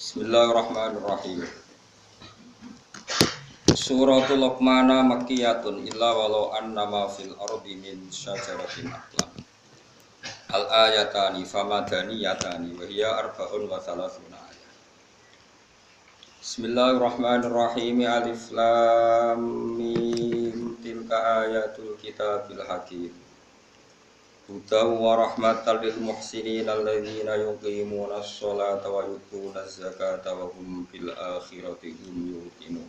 Bismillahirrahmanirrahim. Suratul Luqman makkiyatun illa walau annama fil ardi min syajaratin aqlam. Al-ayatani famadaniyatani wa hiya arba'un wa thalathuna ayat. Bismillahirrahmanirrahim. Alif lam mim. Tilka ayatul kitabil hakim. Hudaw wa rahmatan lil muhsinin alladzina yuqimuna sholata wa yutuna zakata wa hum bil akhirati hum yuqinun.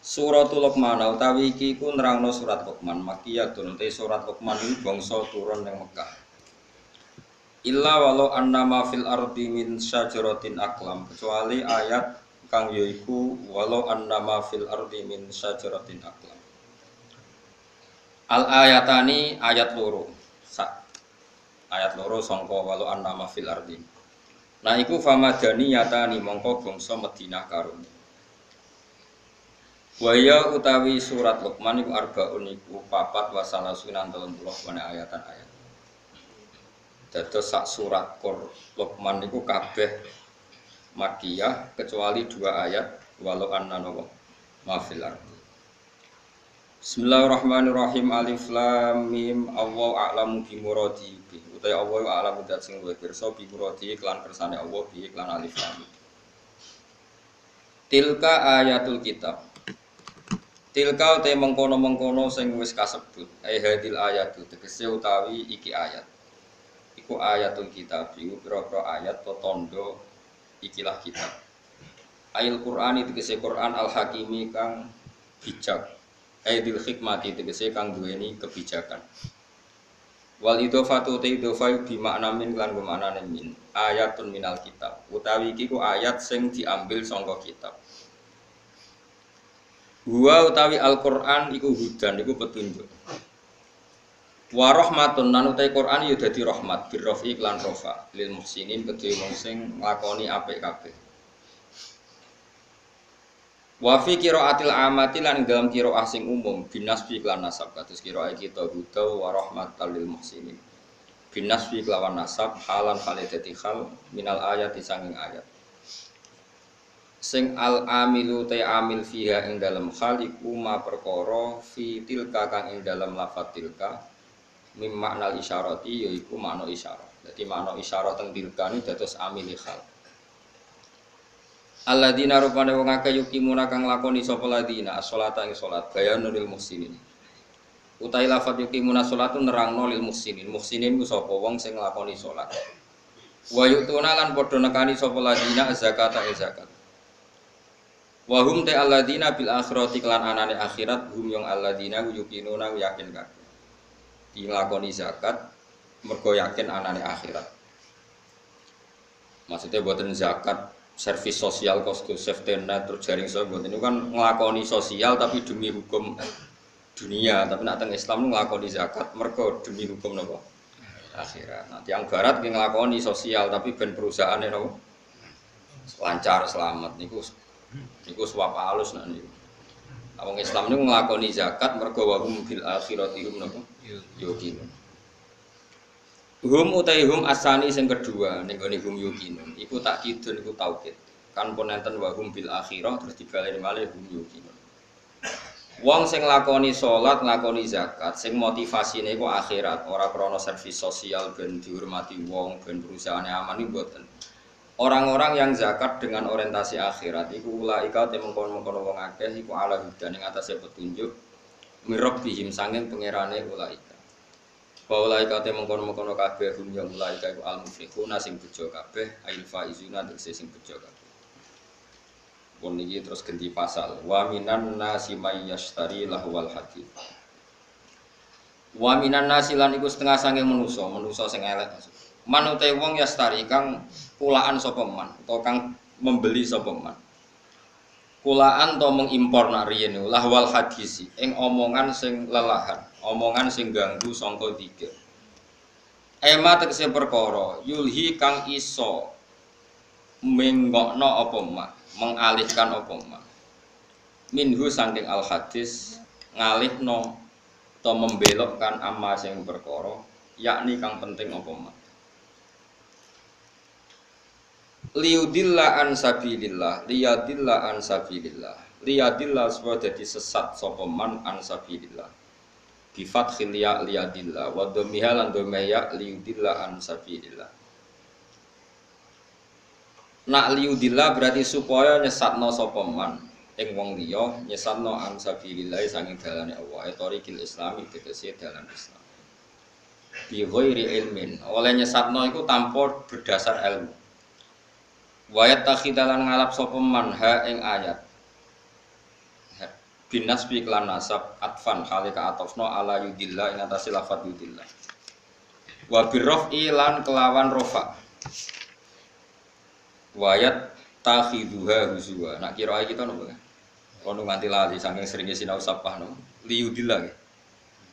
Suratul Luqman utawi iki ku nerangno surat Luqman makkiyatun te surat Luqman iki bangsa turun ning Mekah. Illa walau annama fil ardi min syajaratin aqlam, kecuali ayat kang yaiku walau annama fil ardi min syajaratin aqlam. Al ayatani ayat loro. Ayat loro sangka walau annama fil ardi. Nah iku famadani yatani mongko bangsa Madinah karone. Waya utawi surat Luqman iku arbaun iku papat wasala sunan 30 wane ayatan ayat. Dados sak surat Luqman iku kabeh Makkiyah kecuali 2 ayat walau annama fil ardi. Bismillahirrahmanirrahim. Alif lam mim. Allahu a'lamu bi muradi bi. Utai Allahu a'lamu dat sing luwih pirsa bi muradi kelan kersane Allah bi kelan alif lam. Tilka ayatul kitab. Tilka utai mengkono-mengkono sing wis kasebut. Ai hadil ayatu tegese utawi iki ayat. Iku ayatul kitab. Iku pira-pira ayat to tondo ikilah kitab. Ail Qur'ani tegese Qur'an al-Hakimi kang bijak. Aidil hikmati tegese kang duweni kebijakan. Wal idhofatu te idhofai bi makna min lan maknane min. Ayatun minal kitab. Utawi iki ku ayat sing diambil saka kitab. Wa utawi Al-Qur'an iku hudan iku petunjuk. Wa rahmatun lan utawi Qur'an ya dadi rahmat birrafi lan rafa lil muhsinin kedhe wong sing nglakoni apik kabeh. Wa fi qiraatil amati lan dalam qiraah sing umum binasbi lan nasab kados qiraah kita huda wa rahmatal lil muhsinin. Binasbi kelawan nasab halan khalidati khal minal ayati sanging ayat. Sing al amilu ta amil fiha ing dalam khaliqu ma perkara fi tilka kang ing dalam lafat tilka mim maknal isyarati yaiku makna isyarat. Dadi makna isyarat teng tilka ni dados amil khal. Alladzina rupane wong akeh yukimuna kang lakoni sapa ladina as-sholata ing salat bayanul lil muhsinin. Utai lafat yukimuna sholatu nerangno lil muhsinin. Muhsinin ku sapa wong sing nglakoni salat. Wa yutuna lan padha nekani sapa ladina zakata zakat. Wa hum ta alladzina bil akhirati lan anane akhirat hum yang alladzina yukinuna yakin kabeh. Dilakoni zakat mergo yakin anane akhirat. Maksudnya boten zakat servis sosial, kostu safety net, terus jaring sosial itu kan ngelakoni sosial tapi demi hukum dunia. Tapi nak teng Islam ngelakoni zakat mergo demi hukum nopo akhirat. Nah tiang barat ngelakoni sosial tapi ben perusahaan nopo lancar selamat. Niku suap halus nak niku. Wong Islam niku ngelakoni zakat mergo wa hum bil akhirati hum nopo yuqinun. Hum utai hum asani sing kedua ning gone hum yuqinun iku takkidun iku taukid kan ponenten wa hum bil akhirah terus dibaleni malih hum yuqinun. Wong sing lakoni salat lakoni zakat sing motivasine iku akhirat ora krana servis sosial ben dihormati wong ben perusahaane aman iki mboten. Orang-orang yang zakat dengan orientasi akhirat iku ulaika te mengkon-mengkon wong akeh iku ala hudan ing atase petunjuk mirabbihim sanging pangerane ulaika. Baulai kate mengkono-mengkono kabeh hum ya mulai iku al muflihuna sing bejo kabeh ail faizuna sing bejo kabeh. Pun iki terus ganti pasal wa minan nasi may yashtari lahwal hadith. Wa minan nasi lan iku setengah sange manusa sing elek maksud. Man utahe wong yastari kang kulaan sapa man utawa kang membeli sapa man. Kulaan to mengimpor nak riyen lahwal hadisi ing omongan sing lelahan, omongan sing ganggu sangka dzikir. Ema tegese perkara yulhi kang iso menggokno apa mak, mengalihkan apa mak. Minhu saking al hadis ngalihno to membelokkan amma sing perkara yakni kang penting apa mak. Liyudilla an sabilillah, liyadilla an sabilillah. Liyadilla supaya dadi sesat sapa man an sabilillah. Bi fathil ya liyadilla wa dhammiha lan dhammaya liyudilla an sabilillah. Nak liyudilla berarti supaya nyesatno sapa man ing wong liya, nyesatno an sabilillah saking dalane Allah, etorikil islami tegese dalan Islam. Bi ghairi ilmin, oleh nyesatno iku tanpa berdasar ilmu. Wayat takhidalan ngalap sapa man ha ing ayat binas bi klan nasab atfan halika atofno ala yudillah ing atase lafadz yudillah wa birrafi lan kelawan rofa wayat takhiduha huzwa nak kira kita nopo ono nganti lali saking seringe sinau sapah no liyudillah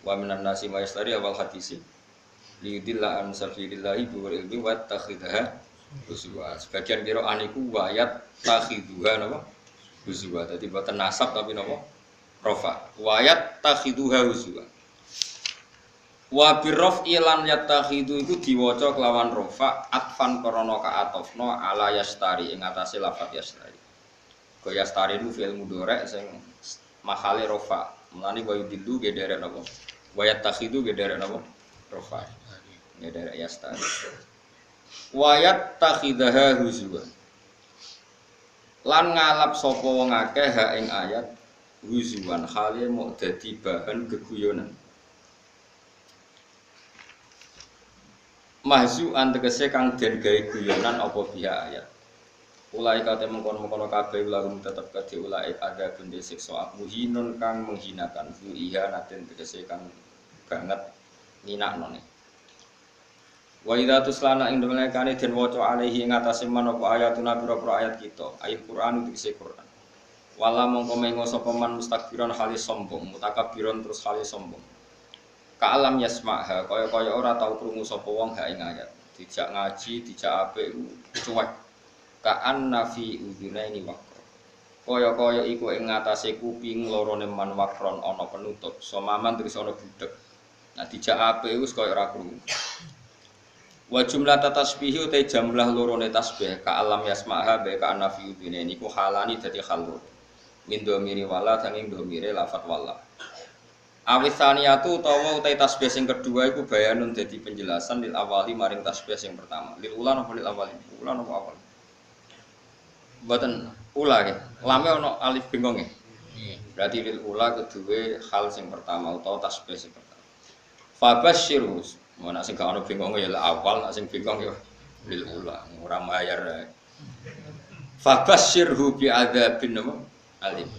wa minan nasi mayastari awal hadisi liyudillah an sabilillah bi ilmi wa takhidaha huzwa sebagian kira aniku wayat takhiduha napa huzwa dadi boten nasab tapi napa rofa wayat takhiduha huzwa wa birraf ilan yatakhidu iku diwaca kelawan rofa atfan krana kaatofno ala yastari ing atase lafaz yastari go yastari itu fi'il mudhari sing mahale rofa mulane wa yudillu ge derek napa wayat takhidu ge derek napa rofa ge derek yastari wayat takhidaha huzwa lan ngalap sapa wong akeh ha ing ayat huzuan khali mau dadi bahan geguyonan mahzu'an tegese kang den gawe guyonan apa biha ayat ulai kate mengkono-mengkono kabeh ulahum tetep kadhe ulai ada bende siksa muhinun kang menghinakan fu iya naten tegese kang banget ninaknone wa idza tuslana ing demelekane den waca alaihi ing atase manapa ayatuna pira-pira ayat kita ayat Quran tegese Quran wala mongko mengo sapa man mustakbiran halis sombong mutakabbiron terus halis sombong ka alam yasmaha kaya-kaya ora tau krungu sapa wong ha ing ayat dijak ngaji dijak apik cuek ka annafi udhunaini waqra kaya-kaya iku ing ngatasé kuping lorone man wakron ana penutup somaman terus ana budhek nah dijak apik wis kaya ora krungu wa jumlah tasbihi uta jumlah lorone tasbih ka alam yasmaha be ka annafi udhunaini ku halani dadi khalur min domiri wala sanging domire lafat wala awisaniyatu utawa utai tasbih sing kedua iku bayanun dadi penjelasan lil awali maring tasbih sing pertama lil ula napa lil awali ula napa awal mboten ula nggih lame ana alif bengong nggih berarti lil ula kedue hal sing pertama utawa tasbih sing pertama fabasyirhu ana sing gak ana bengonge ya awal nek sing bengong ya lil ula ora mayar fabasyirhu bi adzabin alim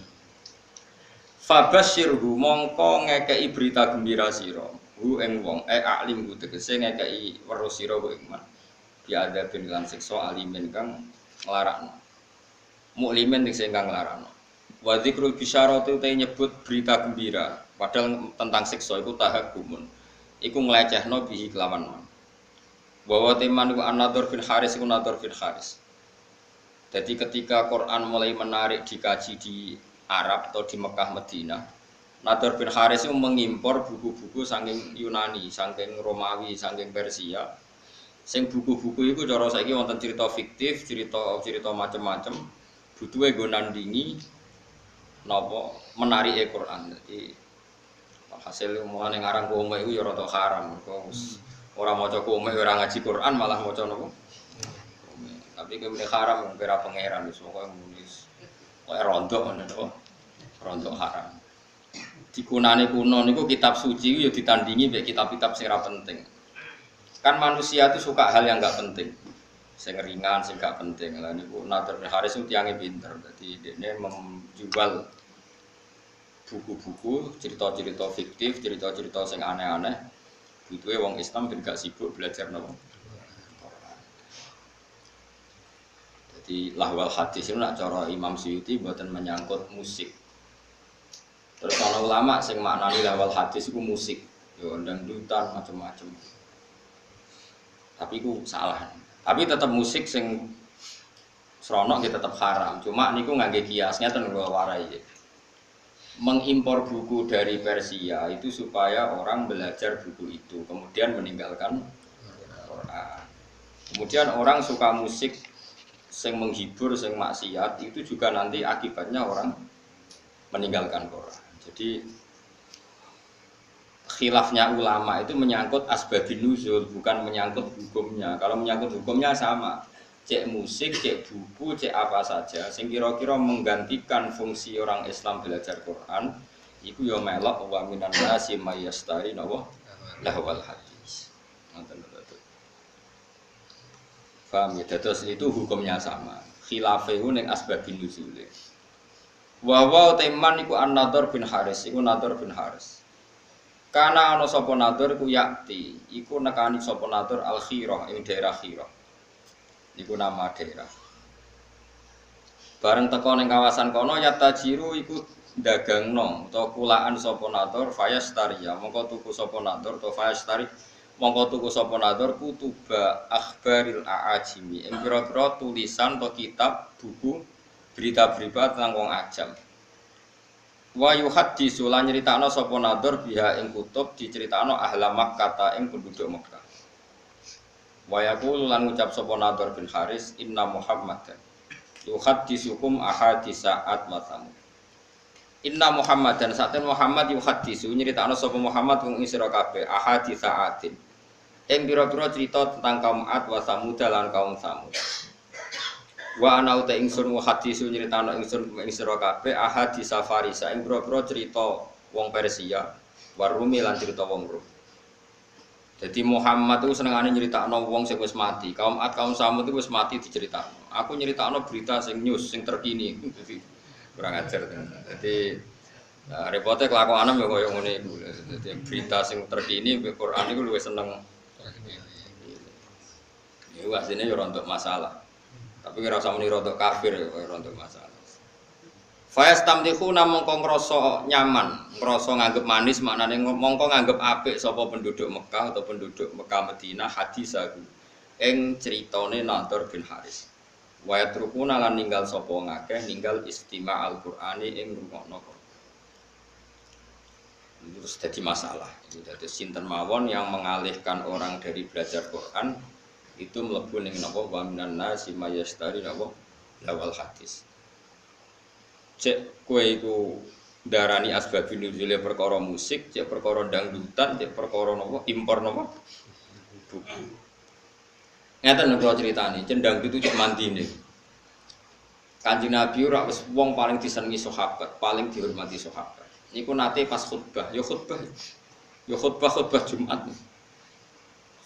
fabasyirhu mongko ngekei berita gembira sira hu ing wong alim ku tegese ngekei weruh sira ku iman bi adzabin lan siksa alimin kang nglarakno muklimin tegese kang nglarakno wa dzikrul bisyarati te nyebut berita gembira padahal tentang siksa iku tahakumun iku nglecehno bihi kelawan man bahwa teman ku an-nadhar fil haris iku nadhar fil haris. Jadi ketika Quran mulai menarik dikaji di Arab atau di Mekah Madinah, Nadhar bin Haris itu mengimpor buku-buku saking Yunani, saking Romawi, saking Persia. Sing buku-buku itu cara saiki wonten cerita fiktif, cerita macam-macam. Butuhe nggo nandingi napa menarike Quran. Jadi hasil mulane ngaran komik iku ya rada haram. Ora maca komik ora ngaji Quran malah maca napa? Tapi kemudian haram kira pangeran wis pokoke nulis kaya rontok ngono to. Rontok haram. Dikunane kuno niku kitab suci ya ditandingi mek kitab-kitab sing ora penting. Kan manusia itu suka hal yang enggak penting. Sing ringan, sing enggak penting. Lah niku Nadhar bin Haris itu tiange pinter. Dadi dekne menjual buku-buku, cerita-cerita fiktif, cerita-cerita sing aneh-aneh. Butuhe wong Islam ben gak sibuk belajar napa. Di lahwal hadis itu nak cara Imam Suyuti buatan menyangkut musik. Terus ana ulama sing maknani lahwal hadis itu musik, yo dangdutan macam-macam. Tapi itu salah. Tapi tetap musik sing sronok ya tetap haram. Cuma niku ngangge kiasnya ten warai. Mengimpor buku dari Persia itu supaya orang belajar buku itu, kemudian meninggalkan Quran. Kemudian orang suka musik sing menghibur, sing maksiat itu juga nanti akibatnya orang meninggalkan Quran. Jadi khilafnya ulama itu menyangkut asbabun nuzul, bukan menyangkut hukumnya. Kalau menyangkut hukumnya sama. Cek musik, cek buku, cek apa saja sing kira-kira menggantikan fungsi orang Islam belajar Quran, iku ya melok wa minan nasi may yastari nawa lahwal hadis. Paham ya? Terus itu hukumnya sama. Khilafah itu ning asbabun nuzul. Wa teman iku An-Nadhr bin Haris, iku Nadhr bin Haris. Kana ana sapa Nadhr iku yakti, iku nekani sapa Nadhr Al-Khirah ing daerah Khirah. Iku nama daerah. Bareng teko ning kawasan kono yatajiru iku dagangno utawa kulaan sapa Nadhr fayastaria, mongko tuku sapa Nadhr utawa fayastari mongko tuku sapa Nadhr kutuba akhbaril aajimi. Ing pira-pira tulisan atau kitab buku berita-berita tentang wong ajam. Wa yuhaddisu lan nyritakno sapa Nadhr biha ing kutub diceritakno ahla Makkah ing penduduk Makkah. Wa yaqulu lan ngucap sapa Nadhr bin Haris inna Muhammadan yuhaddisukum ahadisa atmasamu. Inna Muhammadan saten Muhammad yuhaddisu nyritakno sapa Muhammad wong sira kabeh ahadisa atin. Ing pira-pira cerita tentang kaum Ad wa Samud lan kaum Samud. Wa ana uta ingsun hadisu nyritakno ingsun ing sira kabeh ahadisa Farisa ing pira-pira cerita wong Persia warumi lan cerita wong Rum. Jadi Muhammad itu senengane nyeritakno wong sing wis mati. Kaum Ad kaum Samud itu wis mati diceritakno. Aku nyeritakno berita sing news sing terkini. Jadi kurang ajar. Jadi repotnya kelakuan ya koyo ngene iku. Jadi berita sing terkini mbek Quran iku luwih seneng. Ya asline yo rontok masalah. Tapi kira usah muni rontok kafir ya rontok masalah. Fayastamtikhuna mongko ngrasa nyaman, ngrasa nganggep manis maknane mongko nganggep apik sapa penduduk Mekah atau penduduk Mekah Madinah hadisaku ing critane Nadhr bin Haris. Wa yatrukuna lan ninggal sapa ngakeh ninggal istima' Al-Qur'ani ing rungokno. Terus jadi masalah. Jadi sinten mawon yang mengalihkan orang dari belajar Quran itu mlebu ning napa wa minan nasi mayastari napa lawal hadis. Cek kowe iku darani asbabun nuzule perkara musik, cek perkara dangdutan, cek perkara napa impor napa buku. Ngeten kula critani, cendang itu cek mandine. Kanjeng Nabi ora wis wong paling disenengi sahabat, paling dihormati sahabat. Niku nate pas khutbah, ya khutbah Jumat.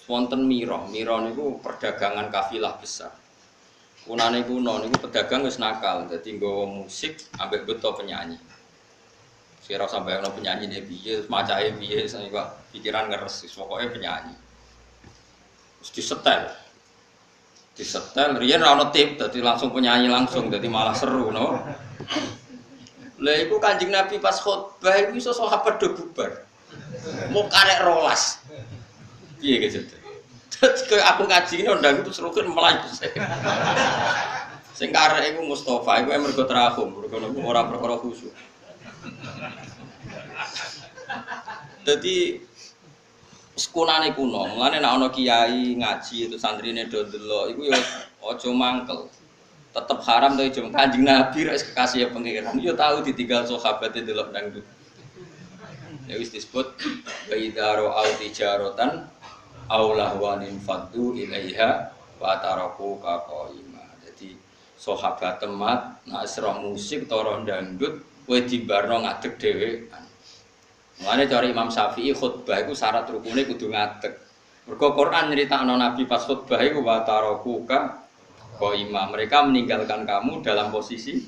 Wonten mira niku perdagangan kafilah besar. Kunane kuno niku pedagang wis nakal, dadi nggawa musik ambek beto penyanyi. Sira sampe ono penyanyi ne piye, macahe piye, kok pikiran ngeres, pokoke penyanyi. Terus disetel. Disetel riyen ora ono tip, dadi langsung penyanyi langsung, dadi malah seru, no. Lah iku Kanjeng Nabi pas khutbah iku iso sahabat do bubar. Mau karek rolas. Piye gitu. Aku ngaji ini undang itu serukan melayu sing karek iku Mustafa iku mergo terakhum mergo ora perkara khusyuk. Dadi sekunane kuno mulane nek ana kiai ngaji itu santrine do delok iku ya aja mangkel. Tetep haram to jeng Kanjeng Nabi rek kekasih pengiran yo tahu ditinggal sahabate delok dangdut. Ya wis disebut baidaro al-tijaratan aulah wanin fadu ilaiha wa taraku kaqaima. Jadi sahabat temat nek serah musik utawa dangdut kowe dibarno ngadeg dhewean. Mulane cara Imam Syafi'i khutbah iku syarat rukune kudu ngadeg. Mergo Quran nyritakno Nabi pas khutbah iku wa taraku kaqaima. Mereka meninggalkan kamu dalam posisi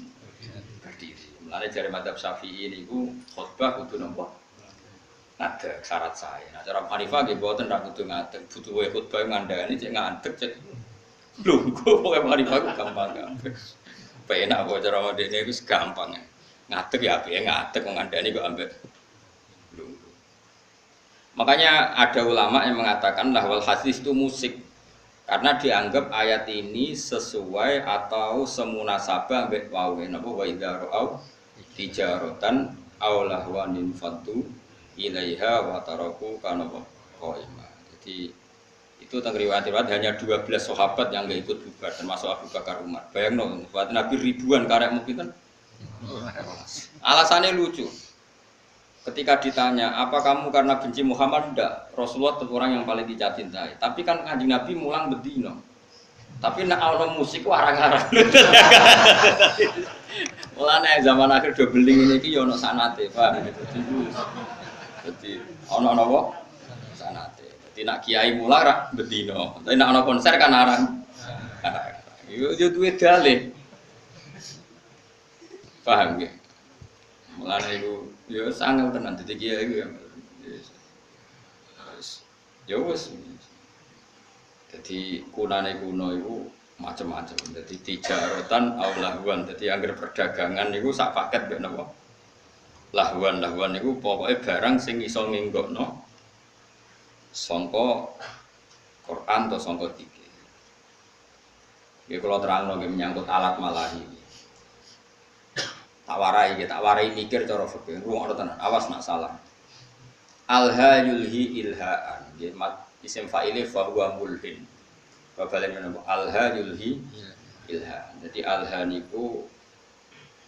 berdiri. Mulane jare madzhab Syafi'i niku khutbah kudu napa? Ngadeg syarat saya. Nah cara Hanifah nggih mboten ra kudu ngadeg, butuh khutbah ngandani cek ngadeg cek. Lho kok pokoke Hanifah ku gampang. Penak kok cara modene iku gampang. Ngadeg ya apike ngadeg wong ngandani kok ambek. Lho. Makanya ada ulama yang mengatakan lahwal hadis itu musik. Karena dianggap ayat ini sesuai atau semunasabah ambek wae napa wa idza ra'au tijaratan aw lahwanin fatu ilaiha wa taraku kana qaima. Jadi Itu tentang riwayat hanya 12 sahabat yang nggak ikut bubar termasuk Abu Bakar Umar. Bayang no, buat Nabi ribuan karek mungkin kan. Alasannya lucu. Ketika ditanya, apa kamu karena benci Muhammad? Enggak. Rasulullah itu orang yang paling dicintai. Tapi kan Kanjeng Nabi mulang bedino. Tapi nak ono musik warang-warang. Mulane zaman akhir do beling ini ki yo ono sanate, paham gitu. Jadi ono napa? Sanate. Jadi nak kiai mulang ra bedino. Tapi nak ono konser kan arang. Yo duwe dalih. Paham nggih? Mulane iku yo sangat tenan dadi kiai iku ya. Ya wis. Jadi kunane kuno itu macam-macam. Jadi tijaratan aulahwan. Jadi anggar perdagangan itu sak paket mbek napa? Lahwan itu pokoknya barang sing iso nginggokno sangka Quran atau sangka fikih. Nggih kula terangno nggih menyangkut alat malahi. Tak warai mikir cara fikih. Ruang tenan, awas nak salah. Alha yulhi ilhaan. Nggih isim fa'ile fa huwa mulhin. Babalen menapa alha yulhi ilha. Jadi alha niku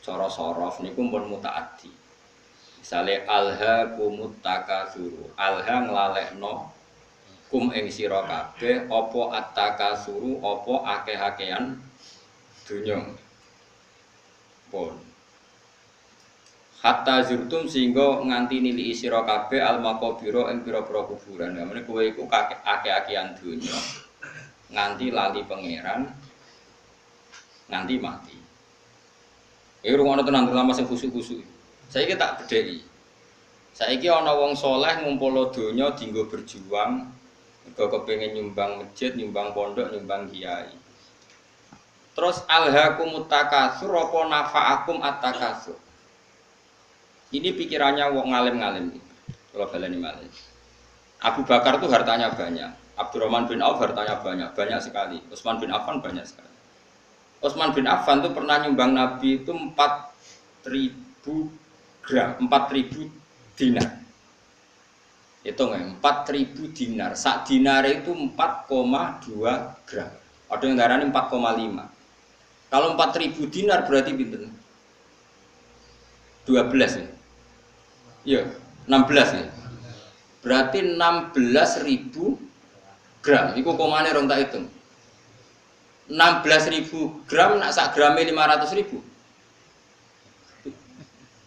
cara sorof niku pun mutaaddi. Misale alha kumut takasuru. Alha nglalekno kum ing sira kabeh apa attakasuru apa akeh-akehan dunya. Pun hatta zurtum sehingga nganti nili sira kabeh al maqabira ing pira-pira kuburan. Namane kowe iku akeh-akehan donya nganti lali pangeran nganti mati. Iki rungono tenan terutama sing khusuk-khusuk. Saiki tak bedheki. Saiki ana wong saleh ngumpul donya dienggo berjuang, mergo kepengin nyumbang masjid, nyumbang pondok, nyumbang kiai. Terus alhaakumut takasur apa nafa'akum at-takasur. Ini pikirannya wong ngalim-ngalim. Kalau baleni malih. Abu Bakar itu hartanya banyak. Abdurrahman bin Auf hartanya banyak sekali. Utsman bin Affan banyak sekali. Utsman bin Affan itu pernah nyumbang Nabi itu 4.000 gram, 4.000 dinar. Hitung ya, 4.000 dinar. Sak dinar itu 4,2 gram. Ada yang darahnya 4,5. Kalau 4.000 dinar berarti pinten? 12 ya. Iya, 16 ya. Berarti 16.000 gram. Iku komane rong tak hitung. 16.000 gram nak sak grame 500.000.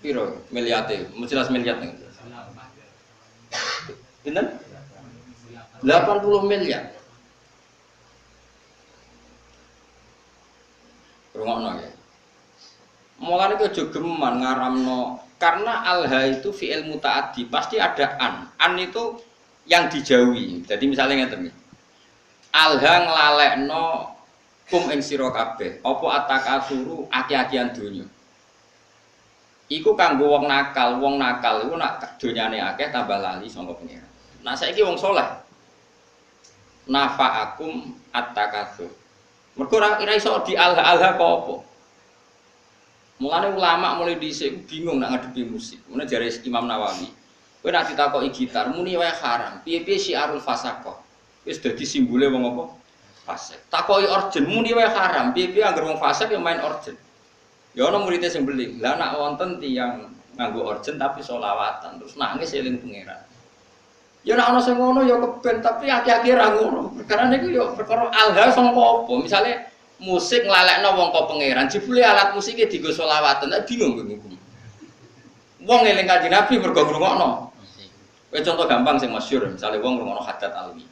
Piro miliate? Jelas miliar nih. Pinten? 80 miliar. Rungokno ya. Mulane aja geman ngaramno karena alha itu fi'il mutaaddi pasti ada an. An itu yang dijauhi. Jadi misalnya ngeten iki. Alha nglalekno kum ing sira kabeh apa atakasuru aki-akian donya. Iku kanggo wong nakal iku nak donyane akeh tambah lali sangka pengira. Nah saiki wong saleh nafa'akum at-takasur. Mergo ora iso di alha-alha kok apa. Mulane ulama mulai dhisik bingung nak ngadepi musik. Mulane jare Imam Nawawi, kowe nak ditakoki gitar muni wae haram. Piye-piye syiarul fasaqah. Wis dadi simbole wong apa? Fasik. Takoki orgen muni wae haram. Piye-piye anggere wong fasik yang main orgen. Ya ana murid sing beling. Lah nak wonten tiyang nganggo orgen tapi selawatan terus nangis eling pangeran. Ya nak ana sing ngono ya keben tapi akeh-akeh ra ngono. Perkara niku ya perkara alha sangka apa? Misale musik nglalekno wong kok pangeran, jebule alat musike dienggo selawatan, bingung kowe. Wong eling Kanjeng Nabi mergo ngrungokno. Kowe contoh gampang sing masyhur, misale wong ngrungokno Haddad Alwi.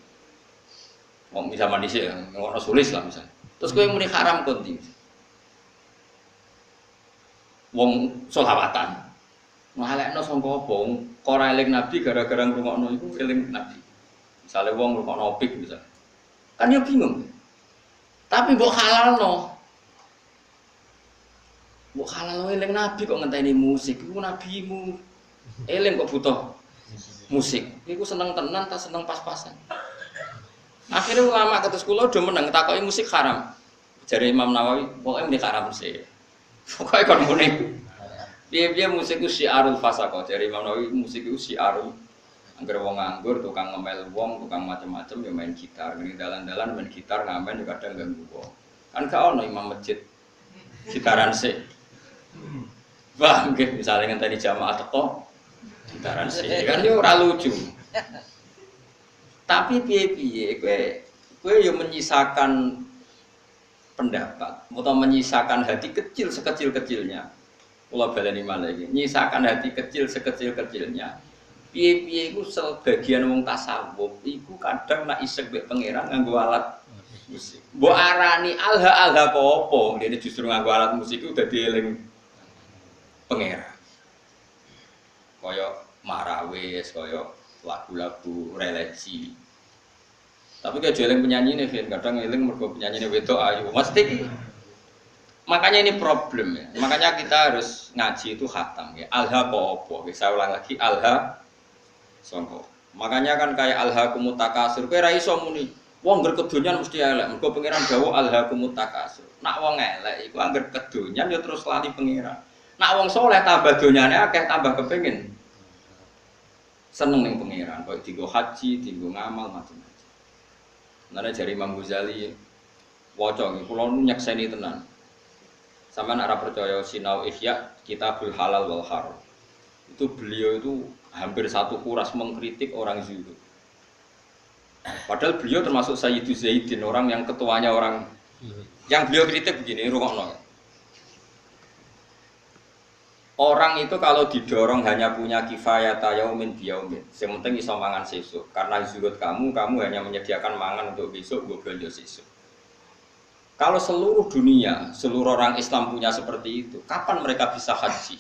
Wong zaman dhisik ngrungokno sulis lah misale. Terus kowe muni haram konti. Wong selawatan. Nglalekno sangka apa? Ora eling Nabi gara-gara ngrungokno iku eling Nabi. Misale wong ngrungokno opik misale. Kan yo bingung. Tapi mbok halalno. Mbok halalno eling Nabi kok ngenteni musik. Iku nabimu. Eling kok butuh musik. Iku seneng tenan ta seneng pas-pasan. Akhirnya ulama kados kula do meneng takoki musik haram. Jare Imam Nawawi, pokoke muni haram sih. Pokoke kon muni. Piye-piye musik ku syiarul fasaqah. Jare Imam Nawawi musik ku syiarul Angger wong nganggur, tukang ngemel wong, tukang macam-macam ya main gitar. Ngene dalan-dalan main gitar ngamen juga kadang ganggu wong. Kan gak ono imam masjid gitaran sih. Wah, nggih misale ngenteni jamaah teko gitaran sih kan yo ora lucu. Tapi piye-piye kowe yo menyisakan pendapat atau menyisakan hati kecil sekecil-kecilnya. Kula baleni malih iki, nyisakan hati kecil sekecil-kecilnya. Piye-piye iku sebagian wong tasawuf iku kadang nak isek mbek pangeran nganggo alat musik. Mbok arani alha-alha apa? Dene justru nganggo alat musik iku dadi eling pangeran. Kaya marawis, kaya lagu-lagu religi. Tapi kayak eling penyanyine Vin, kadang eling mergo penyanyine wedok ayu. Mesti makanya ini problem ya. Makanya kita harus ngaji itu khatam ya. Alha apa? Saya ulang lagi alha sangka. Makanya kan kayak alhaakumut takasur, kowe ra iso muni. Wong ngger kedonyan mesti elek, mergo pangeran dawuh alhaakumut takasur. Nak wong elek iku angger kedonyan ya terus lali pangeran. Nak wong saleh tambah donyane akeh tambah kepengin seneng ning pangeran, koyo dienggo haji, dienggo ngamal macam-macam. Nane jari Imam Ghazali waca nggih kula nyekseni tenan. Sampeyan ora percaya sinau Ihya Kitabul Halal wal Haram. Itu beliau itu hampir satu kuras mengkritik orang zuhud. Padahal beliau termasuk Sayyidu Zaidin, orang yang ketuanya orang yang beliau kritik begini, rungokno. Orang itu kalau didorong hanya punya kifayata yaumin biyaumin, yang penting iso mangan sesuk. Karena zuhud kamu hanya menyediakan mangan untuk besok, gue belanja sesuk. Kalau seluruh dunia, seluruh orang Islam punya seperti itu, kapan mereka bisa haji?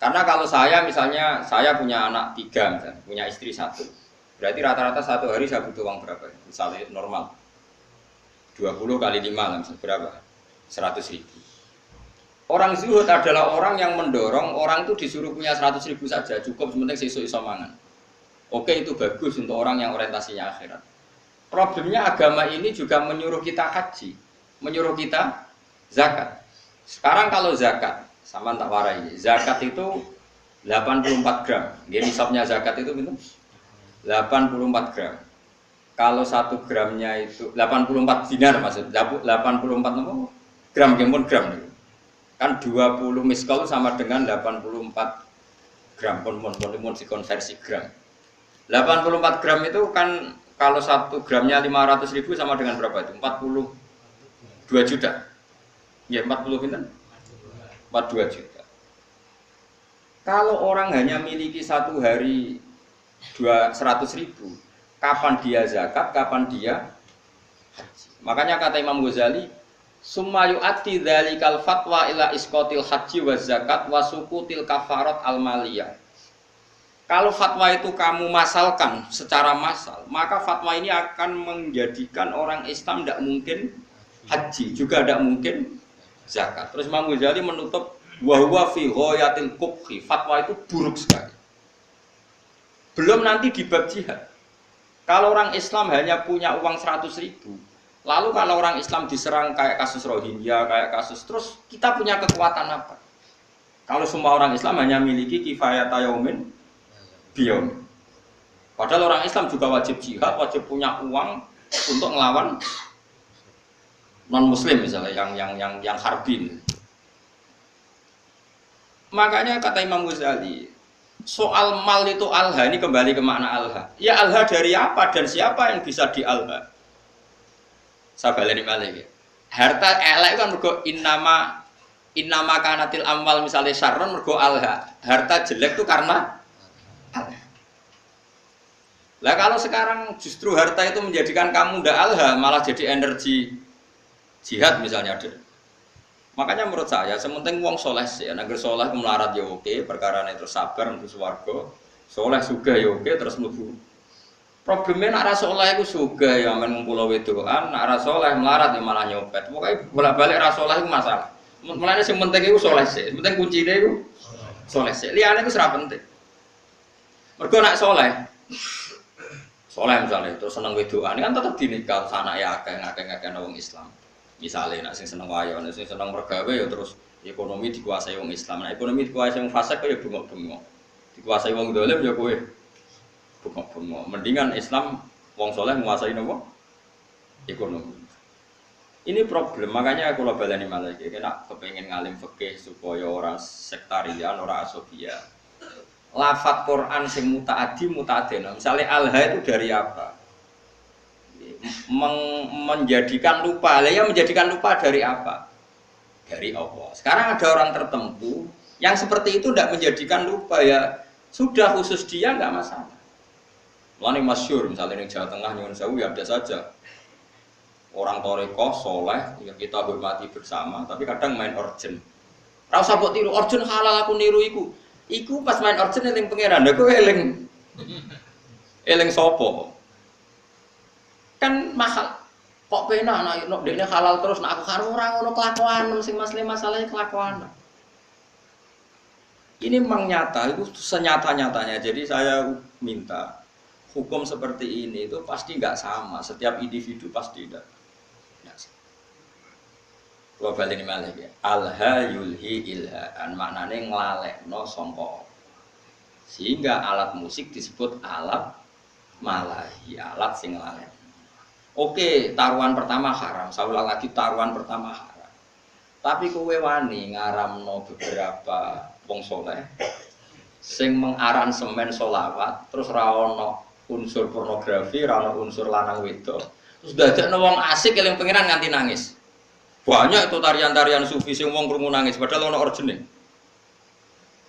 Karena kalau saya misalnya, saya punya anak 3 misalnya, punya istri 1. Berarti rata-rata 1 hari saya butuh uang berapa? Misalnya normal 20 kali 5 misalnya berapa? 100.000. Orang zuhud adalah orang yang mendorong orang itu disuruh punya 100.000 saja, cukup sementing sesuk iso mangan. Oke, itu bagus untuk orang yang orientasinya akhirat. Problemnya agama ini juga menyuruh kita haji, menyuruh kita zakat. Sekarang kalau zakat, sama tak warai, zakat itu 84 gram. Dia nisabnya zakat itu betul? 84 gram. Kalau 1 gramnya itu 84 dinar maksud, 84 apa? Gram, kemun gram. Kan 20 miskal sama dengan 84 gram, pun dikonversi gram. 84 gram itu kan kalau 1 gramnya 500.000 sama dengan berapa itu? 42 juta. Ya 40 pinten? 42 juta. Kalau orang hanya miliki 1 hari 100.000, kapan dia zakat, kapan dia haji? Makanya kata Imam Ghazali, summa yu'ati dzalikal fatwa ila isqatil haji wa zakat wa sukutil kafarat al maliyah. Kalau fatwa itu kamu masalkan secara massal, maka fatwa ini akan menjadikan orang Islam tidak mungkin haji, juga tidak mungkin zakat. Terus Imam Ghazali menutup wa huwa fi ghayatil qubhi, fatwa itu buruk sekali. Belum nanti di bab jihad. Kalau orang Islam hanya punya uang 100.000, lalu kalau orang Islam diserang kayak kasus Rohingya, kayak kasus, terus kita punya kekuatan apa? Kalau semua orang Islam hanya miliki kifayata yaumin biyaumin. Padahal orang Islam juga wajib jihad, wajib punya uang untuk melawan non-muslim misalnya yang harbin. Makanya kata Imam Ghazali, soal mal itu alha, ini kembali ke makna alha. Ya alha dari apa dan siapa yang bisa di alha? Saya baleni malih. Harta elek kan mergo innama kanatil amwal misalnya syarron mergo alha. Harta jelek itu karena alha. Lah kalau sekarang justru harta itu menjadikan kamu ndak alha, malah jadi energi jihad misalnya ada. Makanya menurut saya sementing wong soleh sih, agar soleh melarat ya oke, perkara itu sabar untuk swarga, soleh juga ya oke, terus mlebu. Problemnya nak ra soleh iku juga ya men ngumpul wedokan, nak ra soleh melarat ya malah nyopet. Pokoke bolak-balik ra soleh iku masalah. Mulane sing penting iku soleh sih, penting kuncine iku soleh sih. Liyane iku ora penting. Mergo nak soleh misalnya terus seneng wedokan kan tetep dinikah anak ya akeh wong Islam. Misalnya nak sing seneng wayo, nak sing seneng mergawe ya terus ekonomi dikuasai wong Islam. Nah ekonomi dikuasai wong fasik ya bengok-bengok. Dikuasai wong dolim ya kowe bengok-bengok. Mendingan Islam wong soleh menguasai nopo ekonomi. Ini problem, makanya aku baleni malah iki nek kepengin ngalim fikih supaya ora sektarian, ora asofia. Lafat Quran sing mutaaddi mutaadena. Misalnya alha itu dari apa? Menjadikan lupa. Lah ya menjadikan lupa dari apa? Dari Allah. Sekarang ada orang tertentu yang seperti itu tidak menjadikan lupa ya sudah khusus dia nggak masalah. Mulane masyhur misalnya di Jawa Tengah nyuwun sewu ya ada saja. Orang torekoh soleh yang kita hormati bersama, tapi kadang main orjen. Rasa kok tiru orjen halal aku niru iku. Iku pas main orjen eling pangeran, aku eling sopo. Kan mahal. Kok penak nek dekne halal terus nek aku karo ora ngono kelakuan sing masalahnya kelakuan. Ini memang nyata, itu senyata-nyatanya. Jadi saya minta hukum seperti ini itu pasti nggak sama. Setiap individu pasti tidak. Gua balik ini malah ya. Alha yulhi ilhaan maknanya nglalekno sangka. Sehingga alat musik disebut alat malahi, alat sing nglalek. Oke, taruhan pertama haram. Saya ulang lagi taruhan pertama haram. Tapi kowe wani ngaramno beberapa wong soleh sing mengaransemen sholawat terus ra ono unsur pornografi, ra ono unsur lanang wedok. Terus dadekno wong asik eling pengiran nganti nangis. Banyak itu tarian-tarian sufi sing wong krungu nangis padahal ana orjene.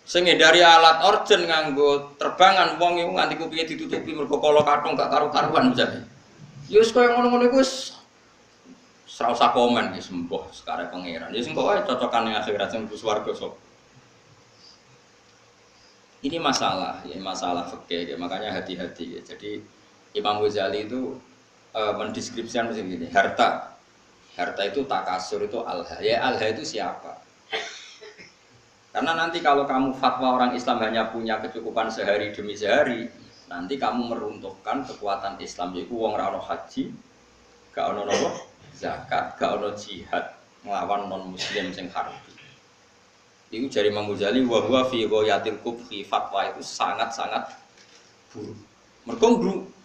Sing dari alat orjen nganggo terbangan wong iku nganti kupinge ditutupi mergo kala kathung gak karu-karuan misale. Ya wis koyo ngono-ngono iku wis ora usah komen wis mbah sekarang pangeran. Ya sing kok wae cocokan ning akhirat sing swarga sok. Ini masalah, ya masalah fikih ya, makanya hati-hati ya. Jadi Imam Ghazali itu mendeskripsikan begini, harta itu takasur itu alha. Ya alha itu siapa? Karena nanti kalau kamu fatwa orang Islam hanya punya kecukupan sehari demi sehari, nanti kamu meruntuhkan kekuatan Islam. Yaitu wong ra ono haji, gak ono nopo zakat, gak ono jihad nglawan non muslim sing harbi. Itu dari Imam Ghazali wa huwa fi ghayatil kubhi, fatwa itu sangat-sangat buruk. Mergo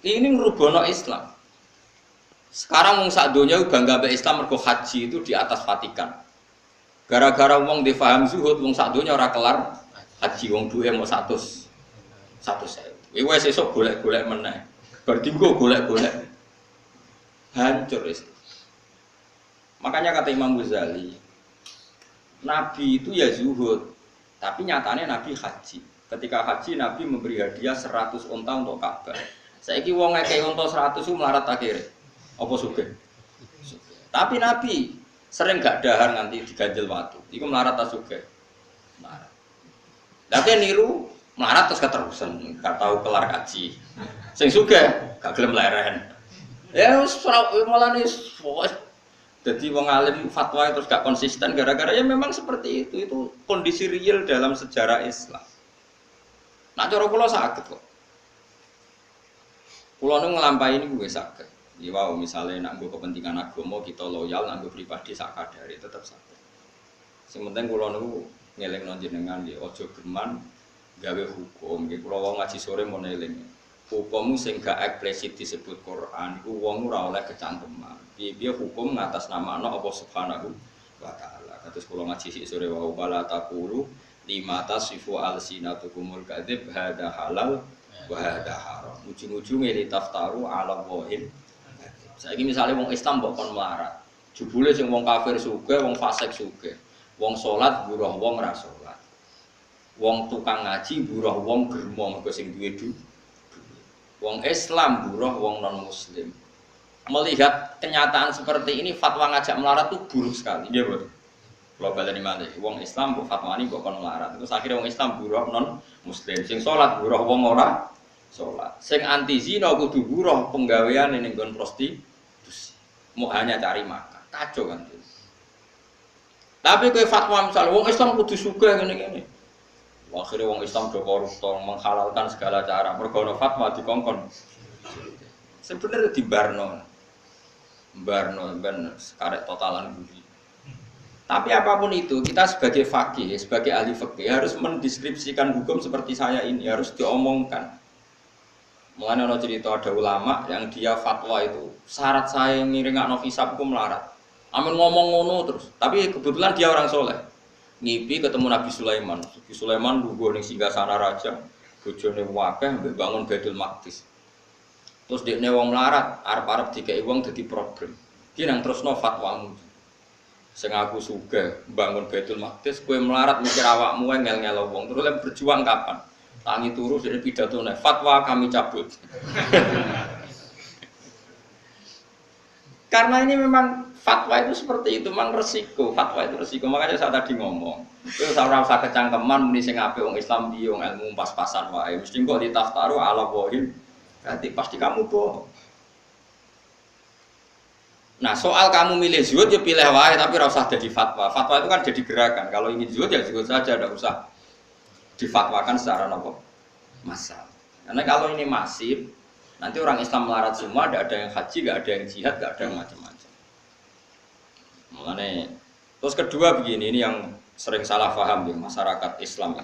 ini ngrubono Islam. Sekarang wong sak donya bangga mbek Islam mergo haji itu di atas Vatikan. Gara-gara wong difaham zuhud wong sak donya ora kelar haji wong duwe mau 100.000. Wis esuk golek-golek meneh. Bar dinggo golek-golek. Hancur Islam. Makanya kata Imam Ghazali, Nabi itu ya zuhud, tapi nyatanya Nabi haji. Ketika haji Nabi memberi hadiah 100 unta untuk Ka'bah. Saiki wong ngekei unta 100 itu melarat akhirnya. Apa sugih? Tapi Nabi sering gak dahar nganti diganjel watu. Iku melarat ta sugih? Melarat. Lah niru melarat terus keterusan, gak tahu kelar kaji. Sing sugih gak gelem leren. Ya wis malah wis jadi wong alim fatwa terus gak konsisten gara-gara ya memang seperti itu. Itu kondisi real dalam sejarah Islam. Nak cara kula saged kok. Kula nu nglampahi niku wis saged. Ya wow, misalnya nak nggo kepentingan agama kita loyal, nak nggo pribadi sak kadare tetep saged. Sing penting kula niku ngelingno jenengan nggih aja geman gawe hukum. Nggih kula wong ngaji sore mun eling. Hukum sing gak eksplisit disebut Quran iku wong ora oleh kecangkeman. Piye-piye hukum ngatasnamakan Allah Subhanahu wa taala. Kados kula ngaji sik sore wa bala taqulu lima tasifu alsinatukumul kadzib hada halal wa hada haram. Ujung-ujunge li taftaru ala wahid. Saiki misale wong Islam mbok kon melarat. Jebule sing wong kafir sugih, wong fasik sugih. Wong salat buruh wong ra salat. Wong tukang ngaji buruh wong germo mergo sing duwe duit. Wong Islam buruh wong non muslim. Melihat kenyataan seperti ini fatwa ngajak melarat itu buruk sekali. Iya betul. Kalau baleni malih, wong Islam bu fatwa ini kok kon melarat. Terus akhirnya wong Islam buruh non muslim. Sing salat buruh wong ora salat. Sing anti zina kudu buruh penggawean ning nggon prostitusi. Mau hanya cari makan. Kacau kan. Tapi kowe fatwa misal wong Islam kudu sugih ngene-ngene. Akhirnya wong Islam do koruptor menghalalkan segala cara. Mergo ana fatwa dikongkon. Sebenarnya di Barno ben karek totalan budi. Tapi apapun itu, kita sebagai fakih, sebagai ahli fikih harus mendeskripsikan hukum seperti saya ini, harus diomongkan. Mulane ana cerita ada ulama yang dia fatwa itu syarat saya ngiringakno hisab ku melarat. Amin ngomong ngono terus. Tapi kebetulan dia orang soleh. Ngipi ketemu Nabi Sulaiman. Nabi Sulaiman lungguh ning singgasana raja. Bojone wakeh mbek bangun Baitul Maqdis. Terus dekne wong melarat, arep-arep dikeki wong dadi problem. Ki nang terusno fatwamu. Sing aku sugih bangun Baitul Maqdis, kowe melarat mikir awakmu ngel-ngelo wong. Terus lek berjuang kapan? Tangi turu dari pidatone, fatwa kami cabut. Karena ini memang fatwa itu seperti itu, memang resiko. Fatwa itu resiko. Makanya saya tadi ngomong, itu ora usah kecangkeman muni sing apik wong Islam piye wong ilmu pas-pasan wae. Mesti kok ditaftaru ala bohim. Berarti pasti kamu bohong. Nah, soal kamu milih zuhud ya pilih wae tapi ora usah jadi fatwa. Fatwa itu kan jadi gerakan. Kalau ingin zuhud ya zuhud saja, enggak usah difatwakan secara nopo massal. Karena kalau ini masif, nanti orang Islam melarat semua, tidak ada yang haji, tidak ada yang jihad, tidak ada yang macam-macam. Makanya, terus kedua begini, ini yang sering salah paham di masyarakat Islam.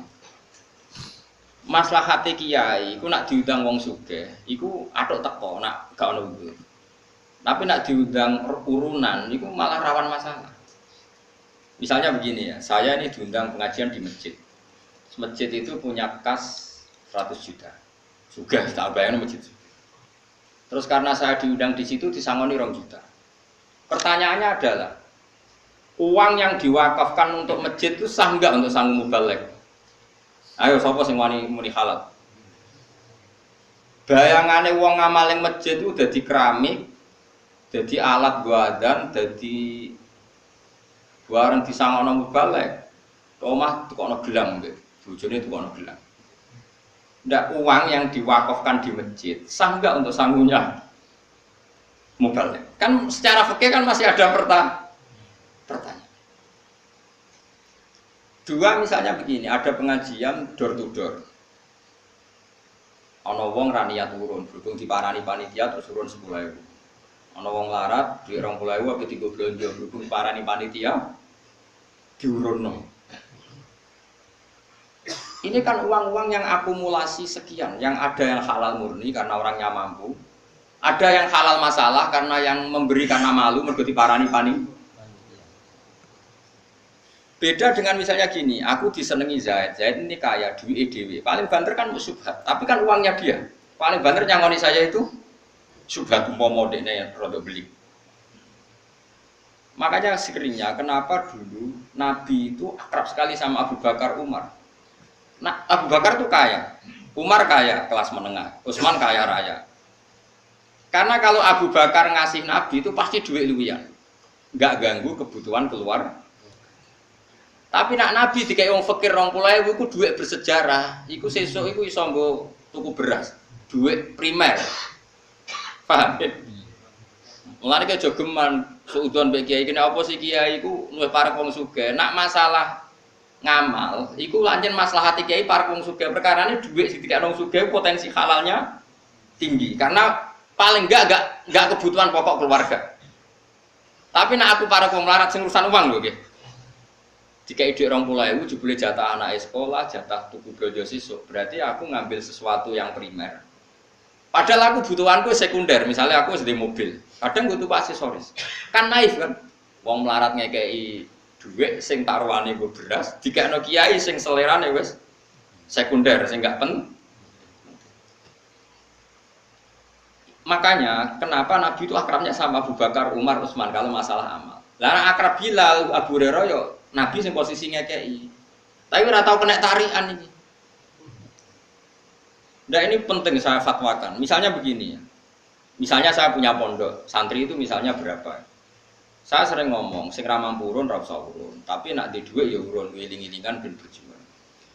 Maslahat kiai, iku nak diundang wong sugih, iku atok teko, nak gak ono uzur. Tapi nak diundang urunan, iku malah rawan masalah. Misalnya begini ya, saya ini diundang pengajian di masjid. Masjid itu punya kas 100 juta. Juga tak bayangin masjid. Terus karena saya diundang di situ disangoni 2 juta. Pertanyaannya adalah uang yang diwakafkan untuk masjid itu sah enggak untuk sanggup mubalek? Ayo sapa sing wani muni halal. Bayangane wong ngamaling masjid itu dadi keramik, dadi alat guadan, dadi barang disangono mubalek. Omah tukono gelang mbek bojone tukono gelang. Ndak uang yang diwakafkan di masjid sah enggak untuk sangunya mubalek? Kan secara fikih kan masih ada pertanyaan. Dua misalnya begini, ada pengajian door to door. Ana wong ra niat turun, berhubung diparani panitia terus turun 10.000. Ana wong larat duit 20.000 apa digo blonjo, berhubung diparani panitia diurunno. Ini kan uang-uang yang akumulasi sekian, yang ada yang halal murni karena orangnya mampu, ada yang halal masalah karena yang memberi karena malu mergo diparani panitia. Beda dengan misalnya gini, aku disenengi Zaid ini kaya, duit EDW, paling banter kan subhat, tapi kan uangnya dia. Paling banter nyangoni saya itu subhat umpama dekne yang rada beli. Makanya sekeringnya kenapa dulu Nabi itu akrab sekali sama Abu Bakar Umar. Nah, Abu Bakar itu kaya, Umar kaya kelas menengah, Utsman kaya raya. Karena kalau Abu Bakar ngasih Nabi itu pasti duit luwian, nggak ganggu kebutuhan keluar. Tapi nak Nabi dikai wong fakir 20.000 iku duit bersejarah, iku sesuk iku iso nggo tuku beras, duit primer. Paham ya? Mulane ke jogeman suudon mbek kiai kene apa sih kiai iku luwih parek wong sugih. Nak masalah ngamal, iku lancen maslahati kiai parek wong sugih. Perkarane duit sing dikek wong sugih potensi halalnya tinggi. Karena paling enggak kebutuhan pokok keluarga. Tapi nak aku parek wong melarat sing urusan uang lho nggih. Dikai dhuwit 20.000 jebule jatah anak sekolah, jatah tuku belanja sisuk. Berarti aku ngambil sesuatu yang primer. Padahal aku butuhanku sekunder, misalnya aku sedih mobil, kadang butuh aksesoris. Kan naif kan? Wong melarat ngekei duit sing taruhane nggo beras, dikekno kiai sing selerane wis sekunder sing gak penting. Makanya kenapa Nabi itu akrabnya sama Abu Bakar, Umar, Utsman kalau masalah amal. Lah akrab Bilal, Abu Hurairah yo Nabi sing posisi ngekei. Tapi ora tau kena tarikan iki. Nah ini penting saya fatwakan. Misalnya begini ya. Misalnya saya punya pondok, santri itu misalnya berapa? Saya sering ngomong, sing ra mampu urun ra usah urun, tapi nak di dhuwit ya urun wiling-wilingan ben berjuang.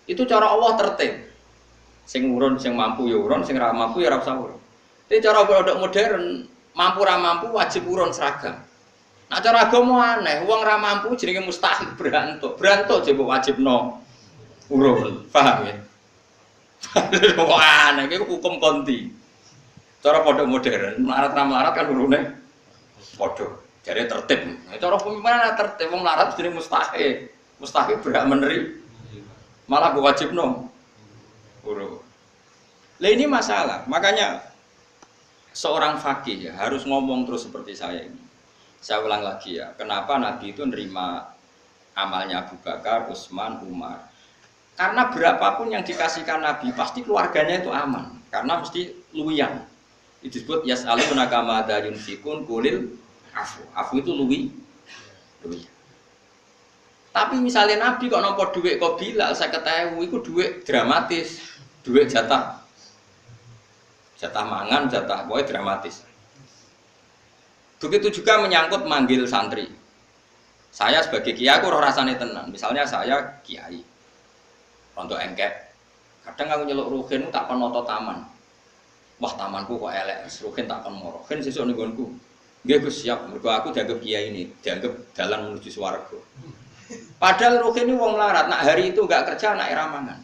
Itu cara Allah tertib. Sing urun, sing mampu ya urun, sing ra mampu ya ra usah urun. Tapi cara pondok modern, mampu ra mampu wajib urun seragam. Nah cara agama aneh, wong ra mampu jenenge mustahil berantuk. Berantuk jebuk wajibno urun. Paham ya? Wah, aneh, itu hukum konti. Cara pondok modern, melarat kan urune podo. Jadi tertib. Cara pemimpin tertib, wong melarat jadi mustahil. Mustahil berhak menerima. Malah wajib no. Urun. Lah ini masalah. Makanya seorang fakih ya harus ngomong terus seperti saya ini. Saya ulang lagi ya, kenapa Nabi itu nerima amalnya Abu Bakar, Utsman, Umar? Karena berapapun yang dikasihkan Nabi, pasti keluarganya itu aman. Karena mesti luwian. Itu disebut yas'aluna kama yunfikun kulil afu. Afu itu luwian. Tapi misalnya Nabi kok nampa duit kok Bilal 50.000 itu duit dramatis. Duit jatah mangan, jatah boy dramatis. Begitu juga menyangkut manggil santri. Saya sebagai kiai aku roh rasane tenan. Misalnya saya kiai. Untuk engkek. Kadang aku nyeluk ruhin tak penoto taman. Wah, tamanku kok elek, ruhin tak kon moro. Kan sesuk ning nggonku. Nggih Gus, siap. Mergo aku dianggap kiai ini, dianggap dalan menuju swarga. Padahal ruhin ini wong melarat, nak hari itu enggak kerja anak ramangan.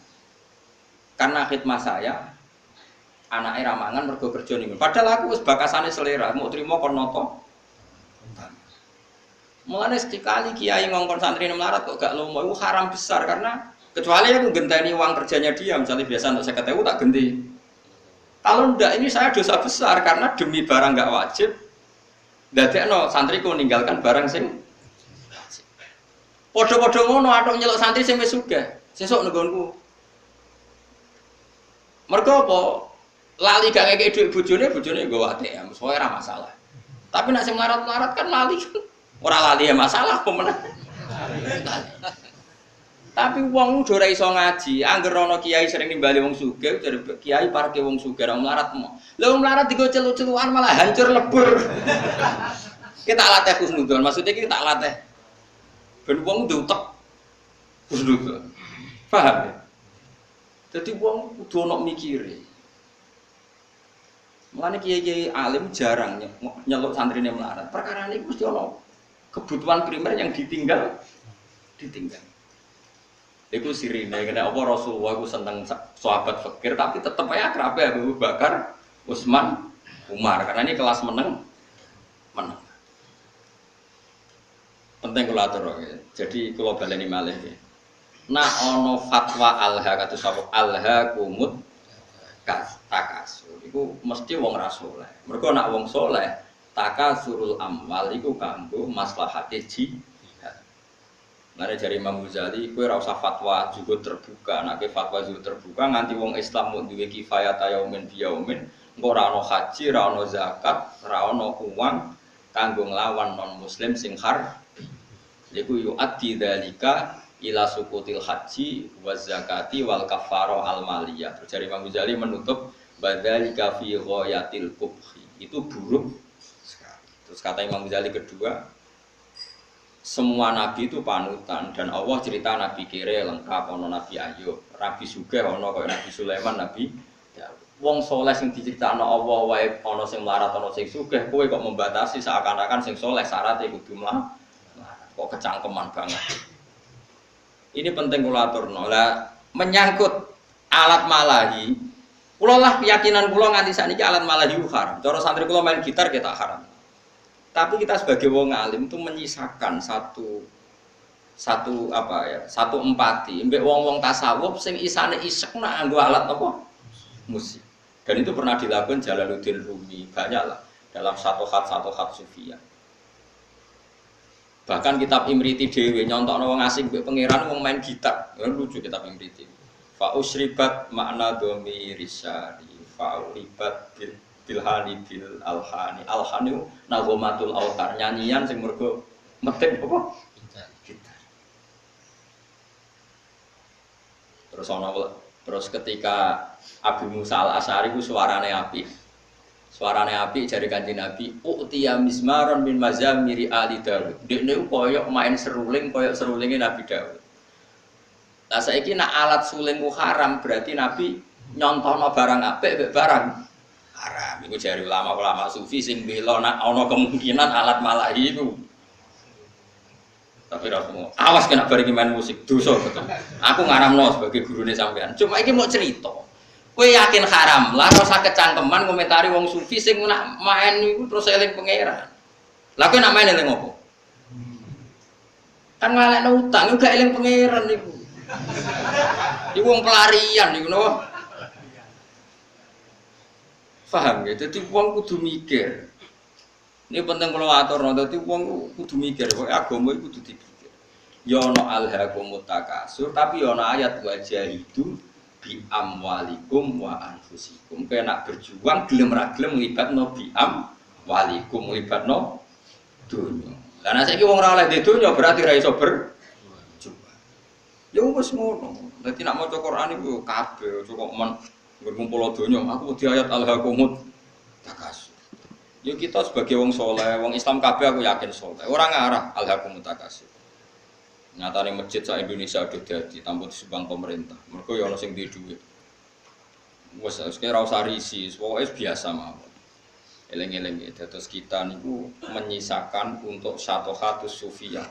Karena khidmah saya anak ramangan mergo kerja ning. Padahal aku wis bakasane selera, mau trimo kon noto. Mulane sekali kiai ngongkon santri melarat kok gak lomo, itu haram besar karena kecuali aku genteni uang kerjanya dia, misalnya biasa untuk 50.000 tak genti. Kalau ndak ini saya dosa besar karena demi barang nggak wajib. Dadekno santriku meninggalkan barang sing podo-podo ngono atok nyeluk santri sing wis sugih. Sesuk nggonku. Mergo apa? Lali gak ngekek dhuwit bojone nggo ATM, soalnya ora masalah. Tapi nek sing melarat-melarat kan lali. Ora lali ya masalah apa meneh. Tapi wong udah ora iso ngaji, angger ana kiai sering nimbali wong sugih, jare kiai parke wong sugih ora melarat mo. Lah wong melarat digo celu-celuan malah hancur lebur. Kita latih husnudzon, maksudnya kita latih ben wong diutek husnudzon. Paham ya? Jadi wong kudu ana mikire. Mulane kiai-kiai alim jarang nyeluk santrine melarat. Perkara ini mesti ana kebutuhan primer yang ditinggal. Iku sirine kena apa Rasulullah iku seneng sahabat fakir tapi tetep aja akrab Abu Bakar, Utsman, Umar karena ini kelas meneng. Penting kula atur ya. Jadi kula baleni malih ya. Nah ana fatwa alha kados sapa alha kumut takasur. Iku mesti wong ra saleh. Mergo nek wong saleh takasurul amwal iku kanggo maslahate jihad. Mane jari Imam Ghazali kowe ora usah fatwa juga terbuka, nek fatwa juga terbuka nganti wong Islam mung duwe kifayah yaumin biyaumin, engko ora ana haji, ora ana zakat, ora ana uang kanggo nglawan non muslim sing har. Iku yu'addi dzalika ila sukutil haji wa zakati wal kafarah al maliyah. Terus jari Imam Ghazali menutup badzalika fi ghayatil qubhi. Itu buruk sekali. Terus kata Imam Ghazali kedua, semua nabi itu panutan dan Allah cerita nabi kere lengkap, ono nabi Ayub, nabi Sugih, ono kaya nabi Sulaiman, nabi Daud. Wong soleh sing diceritakno Allah wae ono sing melarat, ono sing sugih, kowe kok membatasi seakan-akan sing soleh syaratnya kudu melarat. Kok kecangkeman banget. Ini penting kula aturno. Lah menyangkut alat malahi, kula lah keyakinan kula nganti sakniki alat malahi haram. Cara santri kula main gitar kita haram. Tapi kita sebagai wong alim itu menyisakan satu empati. Mbek wong-wong tasawuf sing isane isek nak nganggo alat apa? Musik. Dan itu pernah dilakukan Jalaluddin Rumi, banyaklah dalam satu khat sufiyah. Bahkan kitab Imriti dhewe nyontokno wong asing mbek pangeran wong main gitar. Lucu kitab Imriti. Fa usribat makna domirisari fa uribat bilhani bil alhani. Alhani nagomatul autar, nyanyian sing mergo metik apa? Gitar. Terus ketika Abu Musa al-Asy'ari ku suarane apik. Suarane apik jare Kanjeng Nabi, "U'tiya mizmaron min mazamiri ali Daud." Dekne koyo main seruling koyo serulinge Nabi Daud. Lah saiki nek alat suling ku haram, berarti Nabi nyontohno barang apik mbek barang haram. Iku jare ulama-ulama sufi sing bela nek ana kemungkinan alat malahi iku. Tapi ra semua. Awas kena bareng main musik dosa betul. Aku ngaramno sebagai gurune sampean. Cuma iki mau cerita. Kowe yakin haram, lah rasa kecangkeman komentari wong sufi sing nak main iku terus eling pangeran. Lah kowe nak main eling opo? Kan ngalekno utang juga eling pangeran niku. Iku wong pelarian niku no. Paham ya? Jadi wong kudu mikir. Ini penting kalau aturno, dadi wong kudu mikir, kok agama iku kudu dipikir. Ya ana alhaqumut takasur, tapi ya ana ayat wajah itu bi amwalikum wa anfusikum. Kowe nak berjuang gelem ra gelem nglibatno bi amwalikum nglibatno dunya. Lah nek saiki wong ora oleh di dunya berarti ra iso berjuang. Ya wis ngono. Dadi nak maca Quran iku kabeh kok men ngumpul donya, aku di ayat alhaqumut takasur. Yo kita sebagai wong soleh, wong Islam kabeh aku yakin soleh. Orang ngarah alhaqumut takasur. Nyatane masjid sak Indonesia udah dadi tanpa disumbang pemerintah. Mergo ya ana sing duwe dhuwit. Wes ora usah risi, pokoke biasa mawon. Eleng-eleng dados kita niku menyisakan untuk syatohatus sufiyah.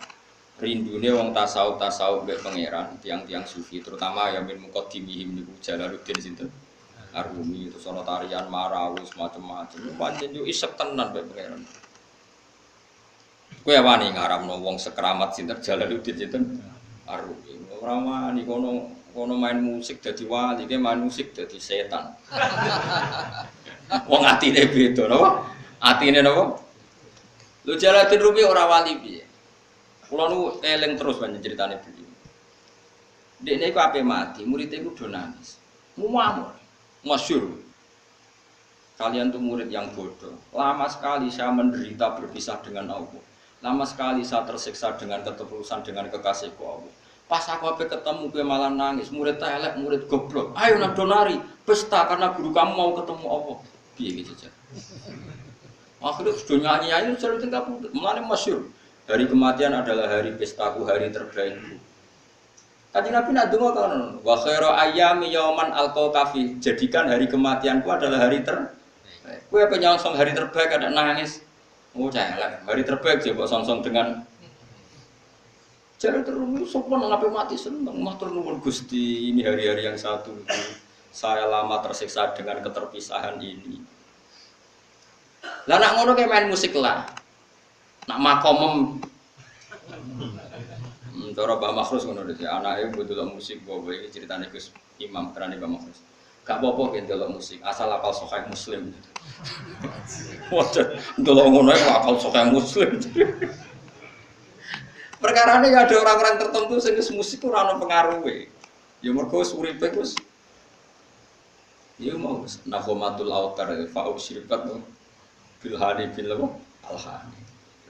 Rindune wong tasawuf mbek pangeran, tiang-tiang sufi terutama ya min muqaddimihim niku Jalaluddin sinten Arumi, terus ana tarian marawis macam-macam. Pancen yo isep tenan mbek pangeran. Kowe wani ngaramno wong sekeramat sinten Jalaluddin sinten Arumi. Ora wani kono main musik dadi wali, ki main musik dadi setan. Wong atine beda napa? Atine napa? Lho Jalaluddin Rumi ora wali piye? Kula nu eling terus banyak ceritane beliau. Dekne iku ape mati, murid iku do nangis. Muamur. Masyhur. Kalian tuh murid yang bodoh. Lama sekali saya menderita berpisah dengan Allah. Lama sekali saya tersiksa dengan ketulusan dengan kekasihku Allah. Pas aku ape ketemu kowe malah nangis, murid elek, murid goblok. Ayo nak donari, pesta karena guru kamu mau ketemu Allah. Piye iki jajan? Akhirnya sudah nyanyi sering tinggal putih. Mulane masyhur. Hari kematian adalah hari pestaku, hari terbaikku. Kanjeng Nabi nak donga kan, wa khairu ayyami yauman alqafi. Jadikan hari kematianku adalah hari terbaik. Kowe apa nyongsong hari terbaik ada nangis. Oh celek, hari terbaik coba songsong dengan cara terus sopan ngapain mati seneng, matur nuwun Gusti, ini hari-hari yang satu itu saya lama tersiksa dengan keterpisahan ini. Lah nak ngono kayak main musik lah. Nak makomem cara Mbak Makhrus ngono dadi anake ndelok musik bawa iki ceritane Gus Imam terane Mbak Makhrus. Gak apa-apa ki ndelok musik, asal apal Sahih Muslim. Waduh, ndelok ngono ae apal Sahih Muslim. Perkarane ya ada orang-orang tertentu sing musik ora ono pengaruhe. Ya mergo uripe Gus. Ya mau nahomatul autar fa'u syirikat bil hadi bil alhani.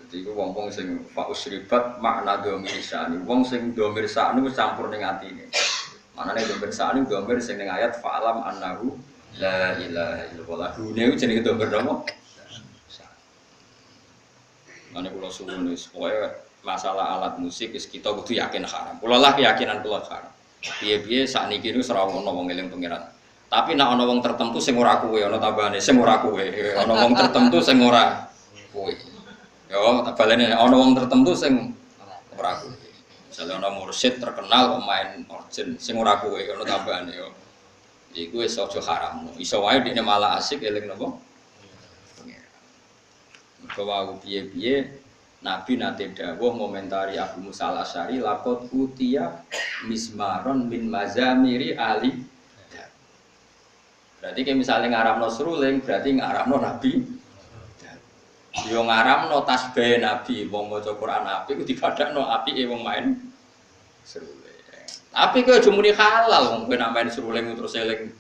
Jadi itu wong-wong sing fausribat makna domir sa'ani. Wong sing domir sa'ani itu campur dengan atine. Maknanya domir sa'ani domir sing dengan ayat fa'alam annahu la ilaha illallah. Gune itu jenis domir apa? Maknanya kalau suwun itu pokoknya masalah alat musik kita kudu yakin haram. Kalau lah keyakinan kalau haram. Biye-biye saat ini itu serawono wong eling pengiran. Tapi nak ana wong tertentu sing ora kuwe, ana tambahane sing ora kuwe. Ana wong tertentu sing ora kuwe. Yo, tak balene ana wong tertentu sing ora kuwe. Misale ana mursyid terkenal pemain organ sing ora kuwe ana tambahane yo. Iku wis aja haram. Iso wae dene malah asik eling napa? Pengen. Mergo wae piye-piye Nabi nate dawuh ngomentari Abu Musa Al-Asy'ari laqad utiya mismaron min mazamiri ali. Berarti kayak misalnya ngaramno seruling berarti ngaramno Nabi. Yo ngaramno tasbih Nabi, wong maca Quran api ku dibadakno apike wong main seruling. Tapi kowe aja muni halal wong kowe nak main seruling terus eling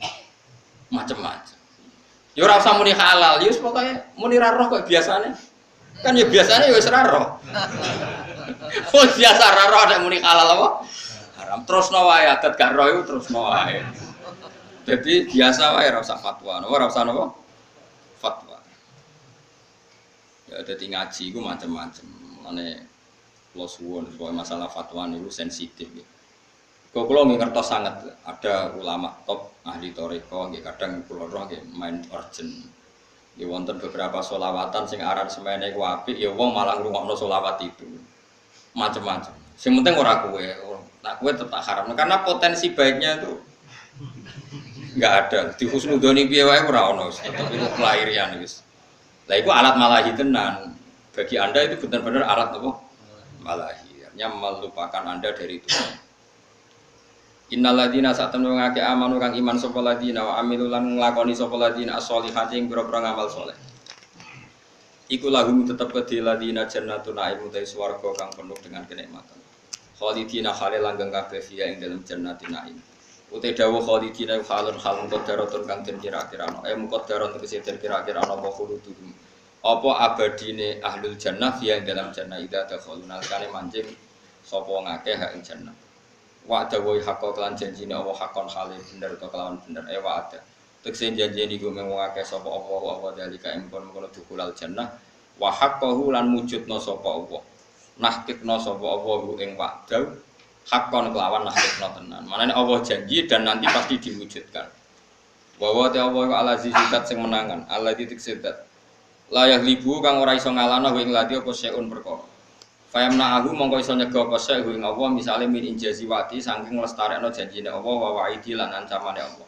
macem-macem. Yo ora usah muni halal, yo pokoke muni ra roh kok biasane. Kan ya biasane yo wis ra roh. Oh biasa ra roh nek muni halal apa? Haram terusno wae adat gak roh iku terusno wae. Jadi biasa wae ora usah fatwa, ora usah napa? Fatwa. Ya dadi ngaji iku macam-macam. Mane kula suwun supaya masalah fatwa niku sensitif ya. Kok kula ngertos sangat ada ulama top ahli thariqah nggih kadang kula roh nggih main urgent. Nggih wonten beberapa sholawatan sing aran semene ku apik ya wong malah ngrungokno sholawat itu. Macam-macam. Sing penting ora kowe. Nah kowe tetap haram karena potensi baiknya itu enggak ada. Di husnudoni piye wae ora ono. Tetep itu kelahirian wis. Lah itu alat malahi tenan. Bagi Anda itu benar-benar alat apa? Malahi. Artinya melupakan Anda dari Tuhan. Innal ladzina satamnu ngake amanu kang iman sapa ladzina wa amilu lan nglakoni sapa ladzina as-sholihati ing pira-pira ngamal saleh. Iku lahum tetep kedhe ladzina jannatun na'im utai swarga kang penuh dengan kenikmatan. Khalidina khale langgeng kabeh fiya ing dalem jannatin na'im. Utai dawuh khalidina halun halun qadaratun kang den kira-kirano. Muqaddaron tegese den kira-kirano apa khuludum. Apa abadine ahlul jannah fiya ing dalem jannah ida dakhalun alkane mancing sapa ngakeh hak ing jannah. Wa dawuh hakka kelan janjine Allah hakon hale bener utawa kelawan bener wa ada. Tekse janjine iku mung akeh sapa apa dalika empon-empon dukulal jannah wa haqqahu lan mujudna sapa Allah. Nahkitna sapa Allah ing wa'dau hakon kelawan nahkitna tenan. Manane Allah janji dan nanti pasti diwujudkan. Wa wa ta Allah ala zidat sing menangan, Allah ditiksedat. La yaghlibu kang ora iso ngalahno ing lati apa seun perkara. Fayamna aku mongko iso nyega apa sek ing Allah misale min injazi wati saking lestarekno janjine Allah wa wa'idi lan ancamane Allah.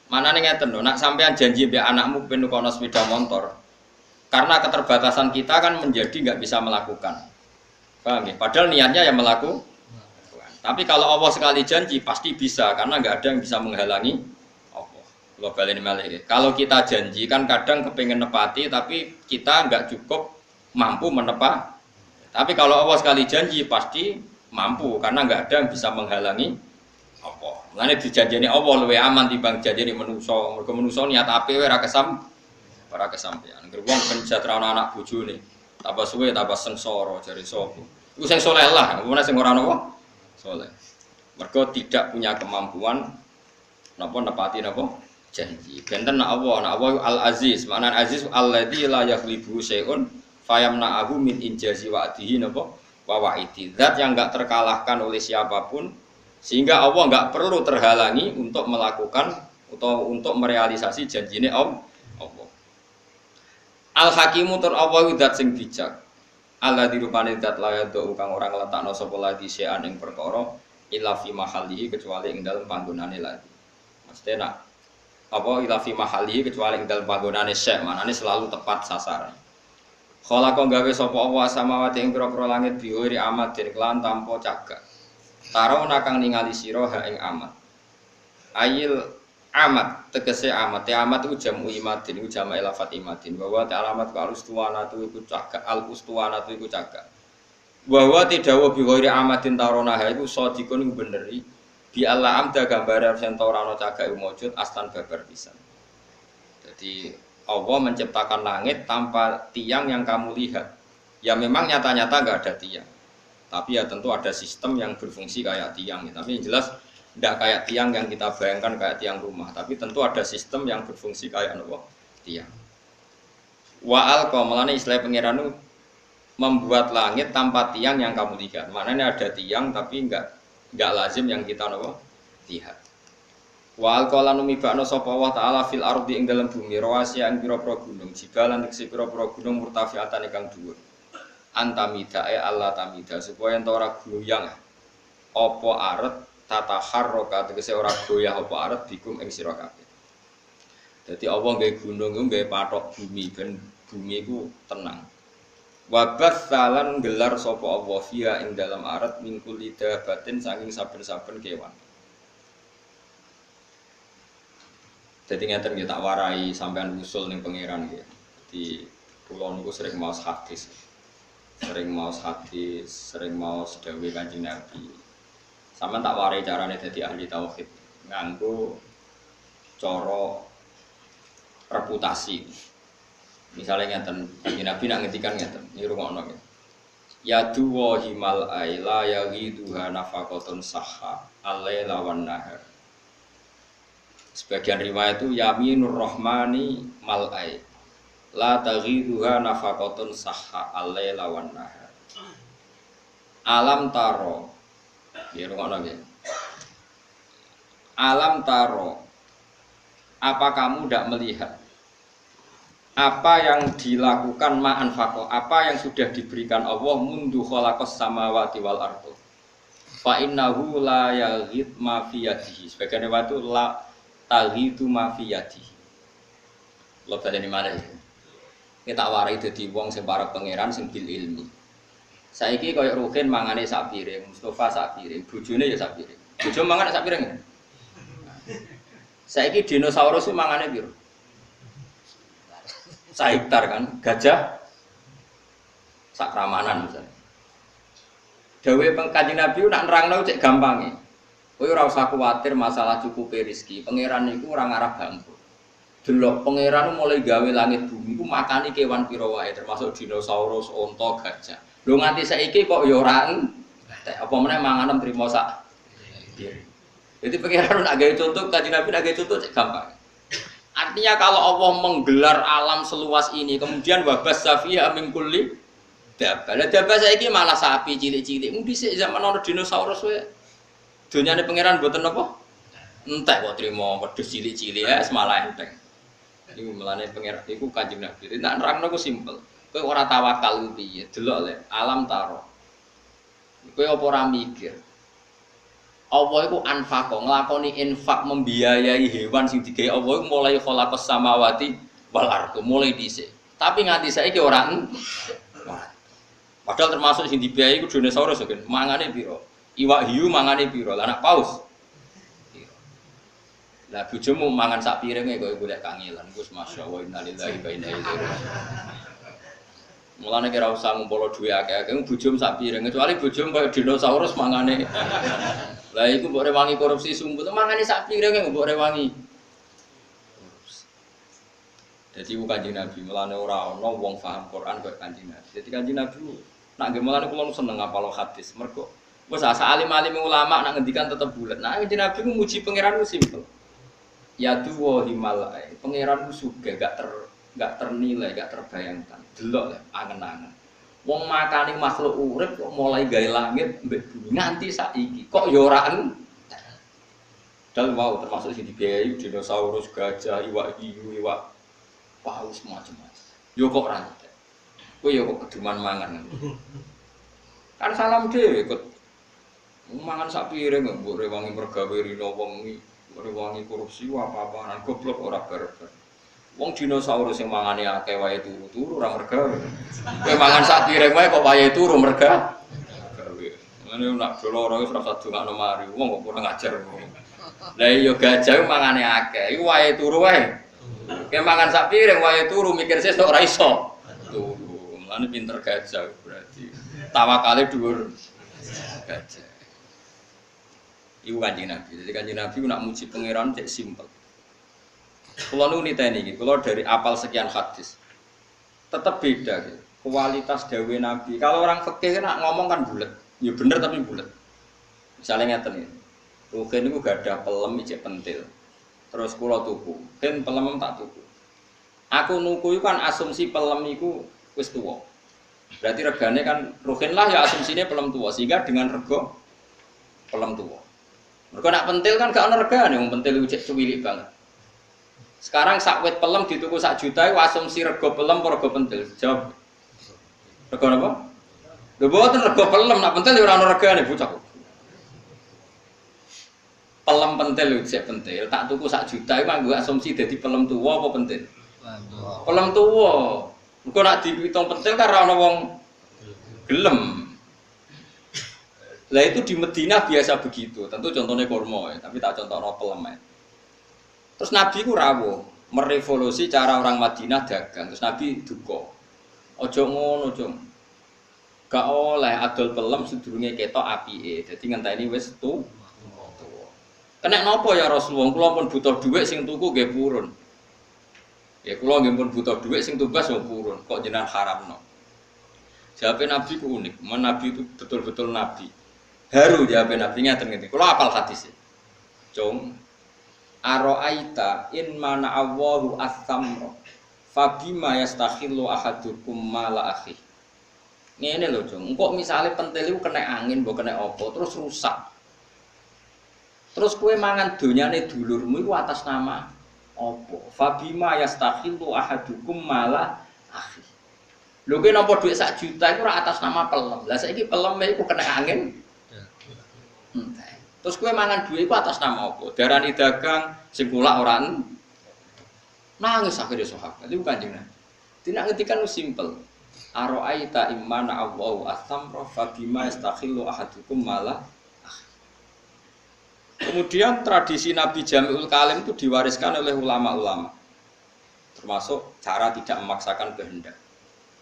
Manane ngeten lho, nak sampean janji mbek anakmu ben kono sepeda motor. Karena keterbatasan kita kan menjadi enggak bisa melakukan. Paham ya? Padahal niatnya yang melakukan. Tapi kalau Allah sekali janji pasti bisa karena enggak ada yang bisa menghalangi Allah. Kalau baleni malih. Kalau kita janji kan kadang kepengin nepati tapi kita enggak cukup mampu menepati. Tapi kalau Allah sekali janji pasti mampu karena enggak ada yang bisa menghalangi Allah. Mulane dijanjeni Allah luwih aman timbang janjeni manusa. Mergo manusa niat apik ora kesampean. Ger wong penjatran anak bojone. Tambah suwe tambah sengsara jare sapa. Iku sing saleh lah, mana sing ora napa? Saleh. Mergo tidak punya kemampuan napa nepati napa janji. Benten Allah Al-Aziz. Makna Aziz alladzi la yaghlibu syai'un fayamna'ahu min injazi wa'dihi napa wa wa'idi. Zat yang enggak terkalahkan oleh siapapun sehingga Allah enggak perlu terhalangi untuk melakukan atau untuk merealisasi janjine Allah. Al-Hakimu tur Allah zat sing bijak. Allah dirupane zat layat do kang ora ngletakno sapa lagi sean ing perkara illa fi mahallihi kecuali ing dalem panggonane lagi. Mesti nak apa illa fi mahallihi kecuali ing dalem panggonane syek, manane selalu tepat sasaran. Khalaqa gawe sapa Allah samawati ing pira-pira langit biwiri amat den kelan tanpa cagak. Tarona kang ningali sira ha ing amat. Ayil amat tegese amat. Te amat iku jamu imadin iku jama'i lafat imadin. Bahwa te alamat ka al-ustuwanatu iku cagak, al-ustuwanatu iku cagak. Bahwa tidak biwiri amatin tarona ha iku sadikun iku beneri. Bi Allah amda gambare sing ora ana cagak iku mujud astan babar pisan. Jadi Allah menciptakan langit tanpa tiang yang kamu lihat. Ya memang nyata-nyata enggak ada tiang. Tapi ya tentu ada sistem yang berfungsi kayak tiang. Tapi yang jelas tidak kayak tiang yang kita bayangkan kayak tiang rumah. Tapi tentu ada sistem yang berfungsi kayak apa? Tiang. Wa al-qamalane istilah pangeran membuat langit tanpa tiang yang kamu lihat. Maknanya ada tiang tapi enggak lazim yang kita lihat. Wa al-qalan mibakna sapa wa ta'ala fil ardi ing dalam bumi rawasi ing pira-pira gunung jibalan ing pira-pira gunung murtafiatan ingkang dhuwur antamidae Allah tamida supaya ento ora goyang apa aret tataharraka tegese ora goyah apa aret bikum ing sira kabeh. Dadi Allah nggawe gunung iku nggawe pathok bumi ben bumi iku tenang. Wa basalan gelar sapa Allah fiha ing dalam aret mingkul lidabatin saking saben-saben kewan. Jadi ngeten nggih tak warai sampean usul ning pangeran nggih. Di kula niku sering maos hadis. Sering maos dawuh Kanjeng Nabi. Sampeyan tak warai carane dadi ahli tauhid nganggo cara reputasi. Misalnya ngeten, Kanjeng Nabi nak ngendikan ngeten, niku ngono nggih. Ya duwa himal aila yaghiduha nafaqatun sahha al-laila wan nahar. Sebagian riwayat itu yaminur rahmani mal'ai la taghiduha nafaqatun sahha al-laila wan nahar. Alam taro ya ngono nggih. Alam taro, apa kamu tidak melihat apa yang dilakukan ma'anfaqo, apa yang sudah diberikan Allah mundu khalaqas samawati wal ardh. Fa innahu la yaghid ma fi yadihi. Sebagian riwayat itu la taghidu ma fi yadihi. Lho baleni malih. Kita warai dadi wong sing para pangeran sing bil ilmi. Saiki koyo Ruhin mangane sak piring, Mustofa sak piring, bojone ya sak piring. Bojo mangan sak piring. Saiki dinosaurus ku mangane piro? Saiktar kan, gajah sak ramanan misalnya. Dawe Kanjeng Nabi nak nerangno cek gampange. Kowe ora usah kuwatir masalah cukupe rezeki. Pangeran niku ora ngarep bangkrut. Delok pangeran mulai gawe langit bumi ku makani kewan pira wae termasuk dinosaurus, onta, gajah. Lho nganti saiki kok ya ora entek. Apa meneh manganem trimo sak piring. Jadi pangeran nak gawe contoh Kanjeng Nabi nak gawe contoh cek gampang. Artinya kalau Allah menggelar alam seluas ini kemudian wabas safiya min kulli dabah. Lah dabah saiki malah sapi cilik-cilik. Mung dhisik zaman ana dinosaurus wae. Donyane pangeran mboten apa? Entek kok trimo wedhus cilik-cilik ya malah enteng. Iku melane pangeran iku Kanjeng Nabi. Nek nerangno ku simpel. Kowe ora tawakal piye? Delok le alam taro. Kowe apa ora mikir? Allah iku anfaqo nglakoni infak membiayai hewan sing digawe Allah iku mulai khalaqas samawati wal ardh mulai dhisik. Tapi nganti saiki ora padahal termasuk sing dibiayai iku dinosaurus kan mangane piro? Iwak hiu mangane piro? Lah anak paus. Lah bojomu mangan sak piringe kok golek kangelan. Gus masyaallah innalillahi wa inna ilaihi raji'un. Mulane kira usah ngumpul dhuwit akeh-akeh bojomu sak piring kecuali bojomu koyo dinosaurus mangane. Lah iku mbok rewangi korupsi sumput mangane sak piring mbok rewangi. Dadi ku Kanjeng Nabi mulane ora ana wong paham Quran kaya Kanjeng Nabi. Dadi Kanjeng Nabi nak nggih mulane kula seneng ngapal hadis mergo wis asa alim-alim ulama nak ngendikan tetep bulet. Nah Kanjeng Nabi ku muji pangeran ku simpel. Ya duwa himalai. Pangeran ku sugih gak ternilai, gak terbayangkan. Delok angen-angen. Wong makani makhluk urip kok mulai gawe langit mbek bumi nganti saiki kok ya ora entek. Dal mau termasuk sing dibiayai dinosaurus, gajah, iwak hiu, iwak paus macam-macam. Yo kok ora entek. Kowe yo kok keduman mangan. Kan salam dhewe kok mangan sak piring mbok rewangi mergawe rino wong iki, rewangi korupsi apa-apaan goblok ora barbar. Wong dinosaurus sing mangane akeh wae turu-turu ora mergawe. Kowe mangan sak piring wae kok wae turu mergawe. Ngene nak doloro wis ora usah dongakno mari. Wong kok kurang ajar. Lah iya gajah mangane akeh, iku wae turu wae. Kowe mangan sak piring wae turu mikir sesuk ora iso. Turu. Mulane pinter gajah berarti. Tawakale dhuwur gajah. Iku Kanjeng Nabi. Jadi Kanjeng Nabi nak muji pangeran cek simpel. Kalau nu niteni iki, kalau dari apal sekian hadis, tetap beda gitu. Kualitas dawe Nabi. Kalau orang fikih nak ngomong kan bulat, ya bener tapi bulat. Misalnya ngeten iki. Rugen niku gak ada pelem ijek pentil. Terus kula tuku, ben pelem tak tuku. Aku nuku iku kan asumsi pelem iku wis tuwa. Berarti regane kan rugen lah ya asumsine pelem tuwa sehingga dengan rego pelem tuwa. Mergo nak pentil kan gak ono regane, wong pentil iku cek cuwilik banget. Sekarang sak wit pelem dituku sak juta iku asumsi rego pelem apa rego pentil? Jawab. Rego napa? Lho mboten rego pelem, nak pentil ya ora ono regane bocah. Pelem pentil lho sik pentil, tak tuku sak juta iku nganggo asumsi dadi pelem tuwa apa pentil? Pelem tuwa. Mergo nak dihitung pentil kan ora ono wong gelem. Lah itu di Madinah biasa begitu. Tentu contohnya kurma ya, tapi tak contohno pelem ya. Terus Nabi ku rawuh merevolusi cara orang Madinah dagang. Terus Nabi duka. Ojo ngono, Jong. Gak oleh adol pelem sedurunge ketok apike. Dadi ngenteni wis tuwa. Kena napa ya Rasulullah? Kula pun butuh dhuwit sing tuku nggih purun. Ya kula nggih pun butuh dhuwit sing tumbas yo purun. Kok jenengan haramno? Jawabe Nabi ku unik. Nabi itu betul-betul Nabi. Haru jawabe Nabi ngaten ngene. Kula hafal hadis. Jong Aro'aita in mana Allahu as-samra fabima yastakhillu ahadukum mala akhi. Ngene lho, Jong. Engko misale pentil iku kena angin, mbok kena apa, terus rusak. Terus kowe mangan donyane dulurmu iku atas nama apa? Fabima yastakhillu ahadukum mala akhi. Lho kowe nampa dhuwit sak juta iku ora atas nama pelem. Lah saiki pelem iku kena angin. Terus kowe mangan duit iku atas nama apa? Darani dagang sing kulak ora nangis akhire sahabat. Iku Kanjeng Nabi. Tidak ngendikan simpel. Aro'aita immana Allahu as-samra fa bima yastakhillu ahadukum mala. Kemudian tradisi Nabi Jami'ul Kalim itu diwariskan oleh ulama-ulama. Termasuk cara tidak memaksakan kehendak.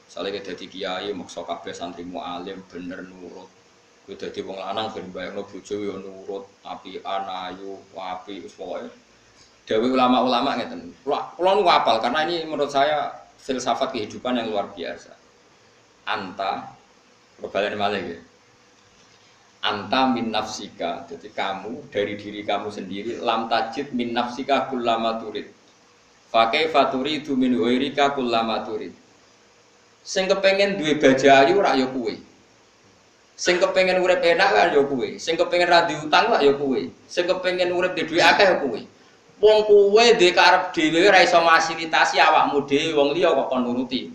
Misalnya kita jadi kiai, maksa kabeh santri mu'alim, bener nurut. Kita jadi wong lanang, ben bayangno bojo yo nurut, apian, ayu, wapi, pokoknya. Dewi ulama-ulama ngeten. Kula nu hafal karena ini menurut saya filsafat kehidupan yang luar biasa. Anta, perbalikan malah ya. Anta min nafsika, jadi kamu dari diri kamu sendiri lam tajid min nafsika kullama turid. Fa kaifa turidu min ghairika kullama turid. Sing kepengin duwe bajayu rak ya kowe. Sing kepengin urip enak kan ya kowe. Sing kepengin ra diutang lak ya kowe. Sing kepengin urip di duwe akeh ya kowe. Wong kowe ndek karep dhewe ra iso fasilitasi awakmu dhewe, wong liya kok kon nuruti.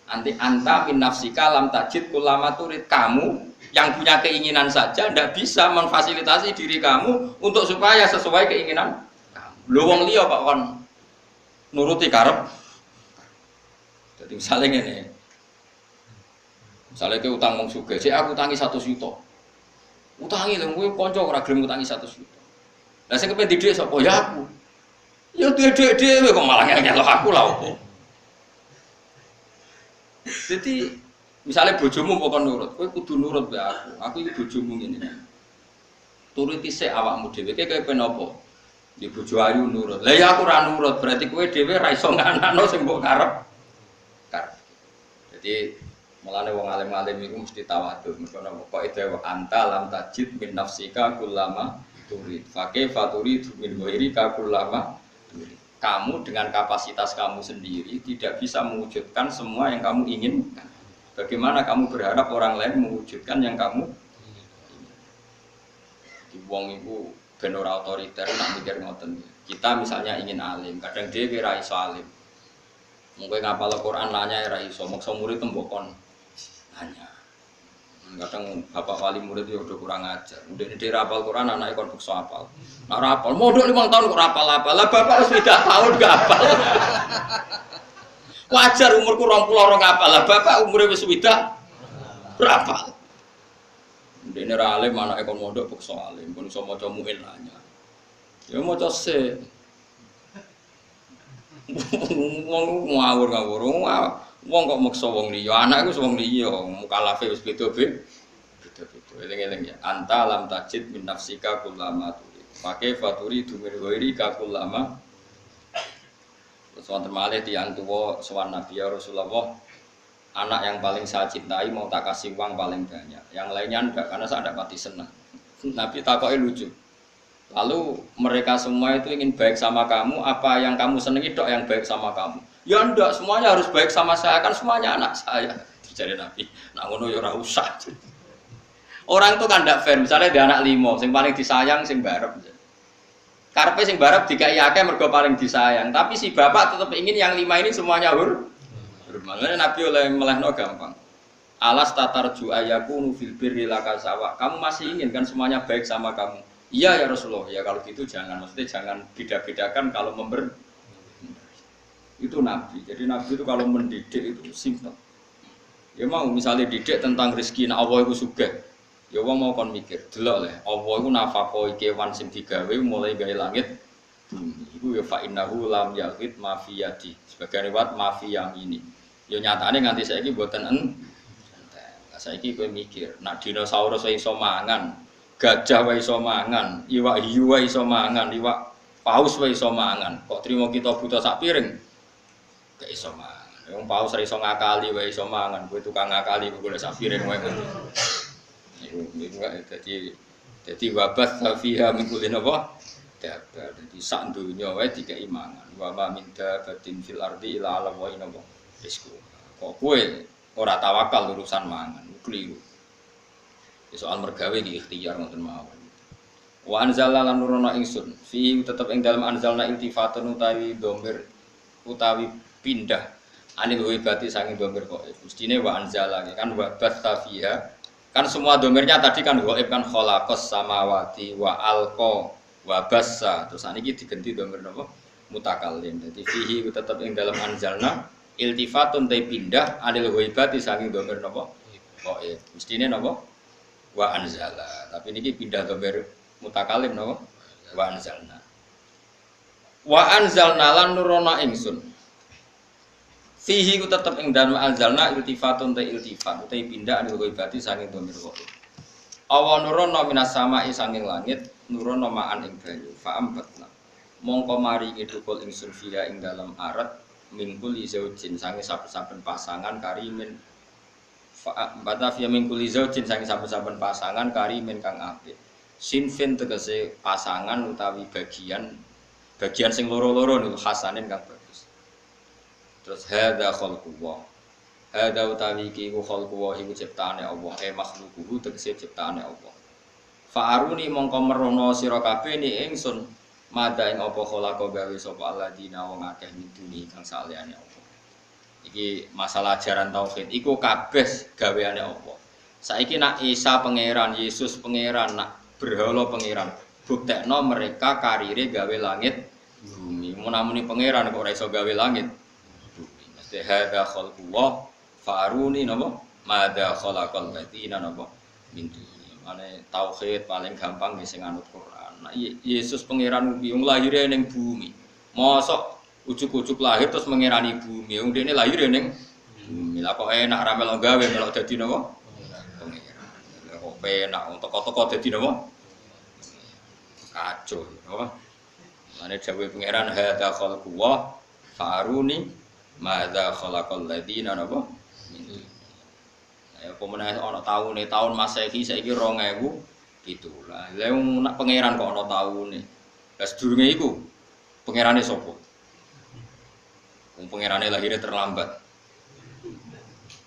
Anti anta min nafsika lam tajid kullama turid. Kamu yang punya keinginan saja tidak bisa memfasilitasi diri kamu untuk supaya sesuai keinginan kamu. Lho wong liya kok kon nuruti karep. Jadi misalnya ngene. Misalnya ke utang wong sugih, sik aku utangi 100 juta. Utangi lho kowe kanca ora gelem utangi 100 juta. Lah sing kepen dithik sapa ya aku. Ya duwe dhek dhewe kok malah ngel-ngelo aku lah opo. Jadi misalnya bojomu pokok nurut, kowe kudu nurut be aku. Aku iki bojomu ngene. Turuti sik awakmu dhewe kaya ben apa? Di bojo ayu nurut. Lah ya aku ora nurut, berarti kowe dhewe ra iso nganakno sing mbok karep. Jadi mulane wong alim-alim iku mesti tawadhu. Mergo kok ide anta lam tajid min nafsika kullama turid. Fa kaifa turidu min ghairika kullama turid. Kamu dengan kapasitas kamu sendiri tidak bisa mewujudkan semua yang kamu inginkan. Bagaimana kamu berharap orang lain mewujudkan yang kamu inginkan? Di wong iku ben ora otoriter nak mikir ngoten. Kita misalnya ingin alim, kadang dhewe ra iso alim. Mungkin ngapal Al-Quran nanya ya iso, maksa murid tembokon nanya. Kadang bapak wali murid itu udah kurang ajar. Udah ini rapal Quran anaknya kon bukso apal. Nah rapal, modal 5 tahun kok rapal-apal. Lah bapak harus 3 tahun gak apal. Wajar umurku 20 orang apal. Lah bapak umurnya wis widak rapal. Udah ini alim anaknya kon modal bukso alim. Kon iso maca muin nanya. Ya maca se. Wong ngawur-ngawur, wong kok maksa wong liya, anak iku wong liya, mukalafe wis beda-beda. Beda-beda. Eling-eling ya. Anta lam tajid min nafsika kullama turid. Pakai faturi dumir ghairi ka kullama. Terus wonten malih tiyang tuwa sowan Nabi ya Rasulullah, anak yang paling saya cintai mau tak kasih uang paling banyak. Yang lainnya enggak karena saya enggak pati senang. Nabi takoke lucu. Lalu mereka semua itu ingin baik sama kamu, apa yang kamu senangi dok yang baik sama kamu? Ya enggak, semuanya harus baik sama saya, kan semuanya anak saya. Jadi Nabi, nak ngono ya ora usah. Orang itu kan ndak fair, misalnya dia anak 5, sing paling disayang sing barep. Karepe sing barep dikai akeh mergo paling disayang, tapi si bapak tetap ingin yang 5 ini semuanya makanya Nabi oleh melehno gampang. Alas tatarju ayakunu fil birri lakasawa. Kamu masih ingin kan semuanya baik sama kamu? Iya ya Rasulullah, ya kalau gitu jangan, maksudnya jangan beda-bedakan kalau itu Nabi. Jadi Nabi itu kalau mendidik itu simpel. Ya mau misalnya didik tentang rezeki, nah Allah itu sugih. Ya wong mau kon mikir, delok le, Allah itu nafakoi kewan sing digawe mulai gawe langit bumi. Iku ya fa innahu lam yaqit ma fi yadi. Sebagai riwayat ma fi yang ini. Ya nyatane nganti saiki mboten entek. Saiki kowe mikir, nak dinosaurus iso mangan. Gajah wae iso mangan, iwak hiu wae iso mangan, iwak paus wae iso mangan. Kok trimo kita buta sak piring? Gak iso mangan. Wong paus ra iso ngakali wae iso mangan. Kowe tukang ngakali kok golek sak piring wae. Iku dadi wabat fiha min kulli napa? Dadi sak donya wae dikai mangan. Wa ma min dabatin fil ardi ila alam wa inna rizqu. Kok kowe ora tawakal urusan mangan, keliru. Soal mergawe iki ikhtiar ngoten mawon. Wa anzalna lan nurono ingsun fi tetep ing dalem anzalna iltifatun utawi dhamir utawi pindah anil wibati saking dhamir kok. Mestine wa anzala kan wa bastafiha. Kan semua dhamirnya tadi kan ghaib kan khalaqas samawati wa alqa wa bassa. Terus saniki diganti dhamir napa? Mutakallim. Dadi fihi tetep ing dalem anzalna iltifatun ta pindah anil wibati saking dhamir napa? Kok mestine napa? Wa anzala, tapi niki pindah dhamir Mutakalim napa? Wa anzalna lan nurono ingsun. Fihi ku tetep ing dalem anzalna iltifatun ta iltifat utawi pindah anu ibati saking domir kok. Awa nurono minas sama'i saking langit nurono ma'an ing banyu fa'ambatna. Mongko mari ngidukul ingsun fiha ing dalem arat mingkul zaujin sange saben-saben pasangan karimin bata fiya mingkul zaujin sange saben-saben pasangan karimin kang apik sinfin tegese pasangan utawi bagian sing loro-loro niku hasanin kang bagus terus hadza khalqullah hadza utawi iki ku khalqullah iku ciptaane Allah makhluquhu tegese ciptaane Allah fa'aruni mongko merono sira kabeh ni ingsun mada ing apa khalaqa gawe sapa alladzina wong akeh miduni kang saliyane apa. Iki masalah ajaran tauhid iku kabeh gaweane apa. Saiki nak Isa pangeran, Yesus pangeran, nak berhala pangeran, buktekno mereka karire gawe langit bumi. Munamuni pangeran kok ora iso gawe langit bumi. Mesti hadza khalqullah faruni napa mada khalaqal ladzina napa miduni. Mane tauhid paling gampang sing anut Quran. Nah, Yesus pangeran wong lahir ning bumi. Mosok ujuk-ujuk lahir terus mengirani bumi. Wong dene lahir ning bumi. Lah kok enak ra melok gawe melok dadi napa? Pangeran. Lah kok penak teko-teko dadi napa? Kacau, napa? Mane dawuh pangeran hadza khalqullah faruni madza khalaqal ladzina napa? Ya pemenang ana tahun Masehi saiki 2000 itulah. Lah nak pangeran kok ana taune. Lah sedurunge iku pangerane sapa? Wong pangerane lahirnya terlambat.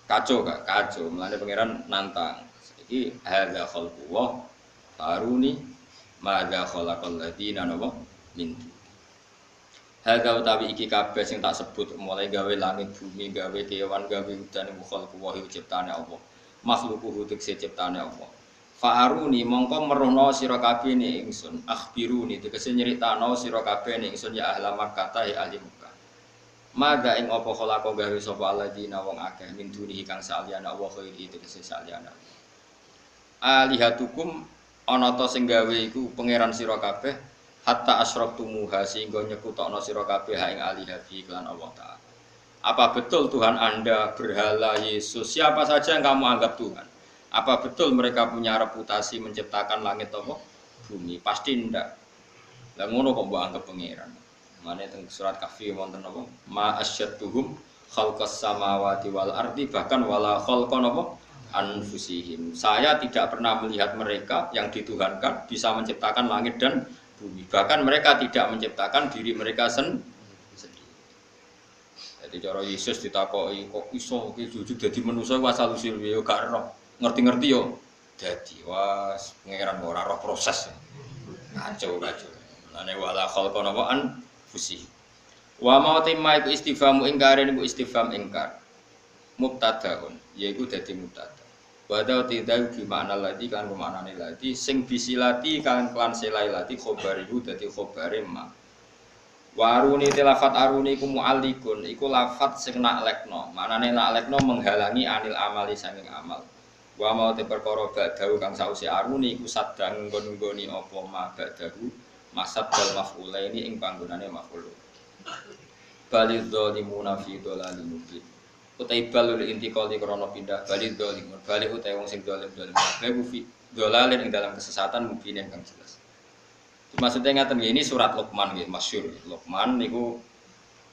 Kacau gak? Kacau. Mulane pangeran nantang. Saiki hadza khalqullah faruni madza khalaqal ladzina napa min. Hadza utawi iki kabeh sing tak sebut mulai gawe langit bumi, gawe kewan, gawe udan iku khalqullah ciptane Allah. Makhluquhu tegese ciptane Allah. Fa'aruni mongko merono sira kabeh ning ingsun akhbiruni tegese nyritano sira kabeh ning ingsun ya ahla Makkah ta ahli Makkah mada ing apa khalaqa gawe sapa alladzina wong akeh min dunihi kang saliyane Allah khairi tegese saliyane alihatukum ana ta sing gawe iku pangeran sira kabeh hatta asyraqtumuha sehingga nyekutokno sira kabeh ing alihati lan Allah taala apa betul Tuhan Anda berhala Yesus siapa saja yang kamu anggap Tuhan. Apa betul mereka punya reputasi menciptakan langit apa bumi? Pasti ndak. Lah ngono kok mbok anggap pangeran. Mane teng surat Kahfi wonten apa? Ma asyadduhum khalqas samawati wal ardi bahkan wala khalqan apa anfusihim. Saya tidak pernah melihat mereka yang dituhankan bisa menciptakan langit dan bumi. Bahkan mereka tidak menciptakan diri mereka sendiri. Jadi cara Yesus ditakoki kok iso iki jujur dadi manusa asal usul yo gak ero. Ngerti-ngerti yo dadi was pangeran ora roh proses kacau lane wala khalqan wa an fusi wa ma timma iku istifhamu ingkar niku istifham ingkar mubtadaun yaiku dadi mubtada wa ta tidau bi makna lati kan maknane lati sing bisilati kan kelan selailati khabariku dadi khabare ma waruni tilafat aruni iku mu'allikun iku lafat sing naklekno maknane naklekno menghalangi anil amali saking amal wa mau te perkara ba'dahu kang sause aruni iku sadang nggoni apa ma ba'dahu masad dal maf'ulaini ing panggonane maf'ul balidz zalimuna fi dhalalin mubin utai balul intiqali krana pindah balidz zalimun bali utai wong sing zalim kabeh fi dhalalin ing dalam kesesatan mubin kang jelas maksudnya ngaten ini surat Luqman nggih masyhur Luqman niku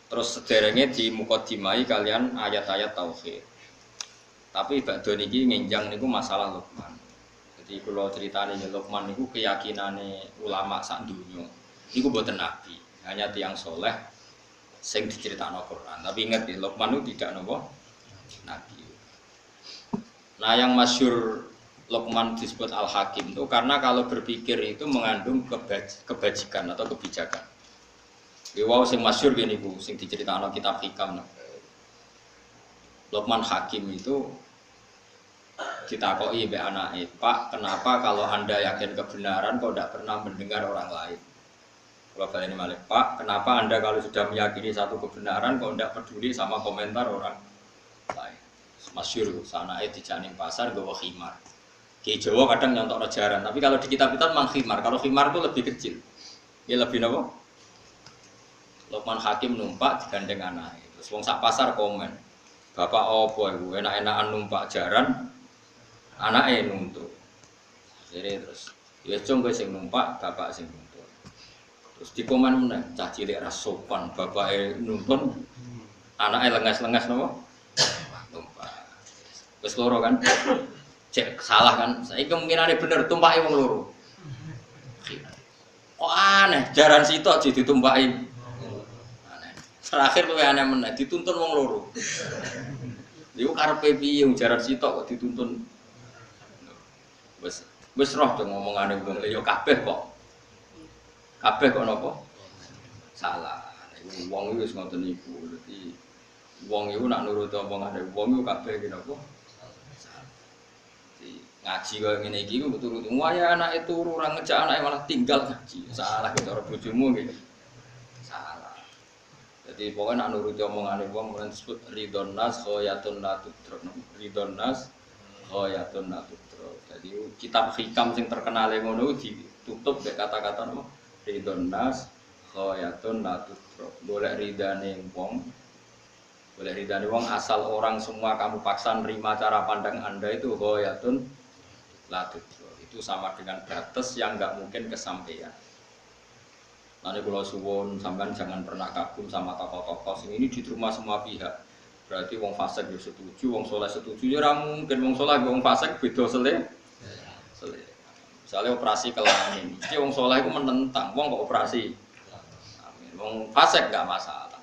terus sederenge di mukadimai kalian ayat-ayat tauhid. Tapi badhe niki ngenjang niku masalah Luqman. Jadi kula critane Luqman niku keyakinane ulama sak donya. Niku mboten nabi, hanya tiyang soleh sing diceritakno Quran. Tapi ingat ya Luqman itu tidak napa nabi. Nah yang masyhur Luqman disebut Al-Hakim itu karena kalau berpikir itu mengandung kebajikan atau kebijakan. Wow sing masyhur gini bu, sing diceritakno kitab Hikam. Luqman Hakim itu ditakoki mbek anake, "Pak, kenapa kalau Anda yakin kebenaran kok tidak pernah mendengar orang lain?" Kalau baleni malih, "Pak, kenapa Anda kalau sudah meyakini satu kebenaran kok tidak peduli sama komentar orang lain?" Masyhur sanake dijaning pasar gawa khimar. Ki Jawa kadang nyontok jaran, tapi kalau di kitab-kitab memang khimar. Kalau khimar itu lebih kecil. Ya lebih apa? Lukman Hakim numpak digandeng anak. Terus wong sak pasar komen, bapak opo ibu enak-enakan numpak jaran, anaknya nuntut. Jadi terus, ya cung kowe sing numpak, bapak sing nuntut. Terus di komen meneh, cah cilik ra sopan, bapake nuntun, anaknya lengas-lengas nopo? Numpak. Wis loro kan? Cek salah kan? Saiki kemungkinane bener tumpake wong loro. Kok aneh, jaran sitok jadi ditumpaki. Terakhir luwe aneh meneh dituntun wong loro. Iku karepe piye jaran sitok kok dituntun. Wis roh to ngomongane wong ya kabeh kok. Kabeh kok napa? Salah. Iku wong iki wis ngoten iku. Dadi wong iku nak nurut omongane wong iku kabeh iki napa? Salah. Dadi ngaji kaya ngene iki ku turu-turu waya anake turu ora ngejak anake malah tinggal ngaji. Salah ki cara bojomu iki. Salah. Jadi pokoknya nak nuruti omongane wong men disebut ridon nas khoyatun natudrok. Ridon nas khoyatun natudrok. Jadi kitab hikam sing terkenal ngono ditutup mek kata-kata napa? Ridon nas khoyatun natudrok. Golek ridane wong. Golek ridane wong asal orang semua kamu paksa nerima cara pandang Anda itu khoyatun natudrok. Itu sama dengan batas yang enggak mungkin kesampaian. Nanti kalau suwon sampean jangan pernah kagum sama tokoh-tokoh sing ini diterima semua pihak. Berarti wong fasik yo setuju, wong saleh setuju. Ya ora mungkin wong saleh wong fasik beda seleh. Misalnya operasi kelamin, mesti wong saleh iku menentang, wong kok operasi. Amin. Wong fasik enggak masalah.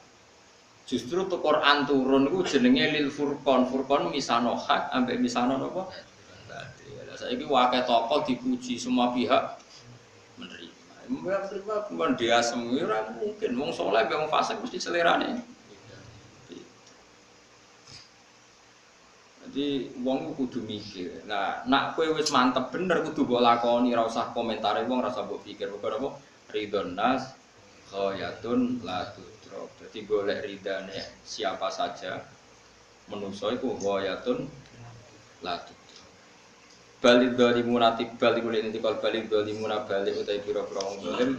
Justru tuh Quran turun iku jenenge lil furqan. Furqan misano hak ambek misano napa? Berarti saiki wae tokoh dipuji semua pihak menerima. Mbak terima bukan dia semua mungkin wong soleh wong fasik mesti selerane. Jadi wong kudu mikir. Nah, nak kowe wis mantep bener kudu mbok lakoni, ora usah komentare wong, ora usah mbok pikir. Pokoke apa? Ridon nas khoyatun la tudrok. Jadi golek ridane siapa saja menungso iku khoyatun la tudrok. Balik dari munatib balik kulit nanti kalau balik dari munat balik utai pura-pura wong zalim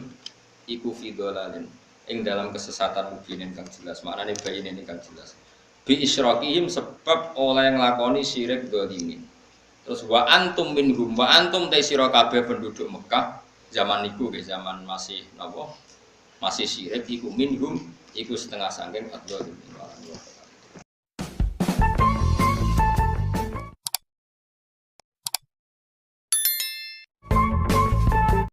iku fidolalin ing dalam kesesatan mungkinin kang jelas maknane bayin ini kang jelas bi isyrokihim sebab oleh nglakoni syirik dzalimin terus wa antum minhum wa antum ta sira kabeh penduduk Mekah zaman niku ke zaman masih napa masih syirik iku minhum iku setengah saking adzalimin.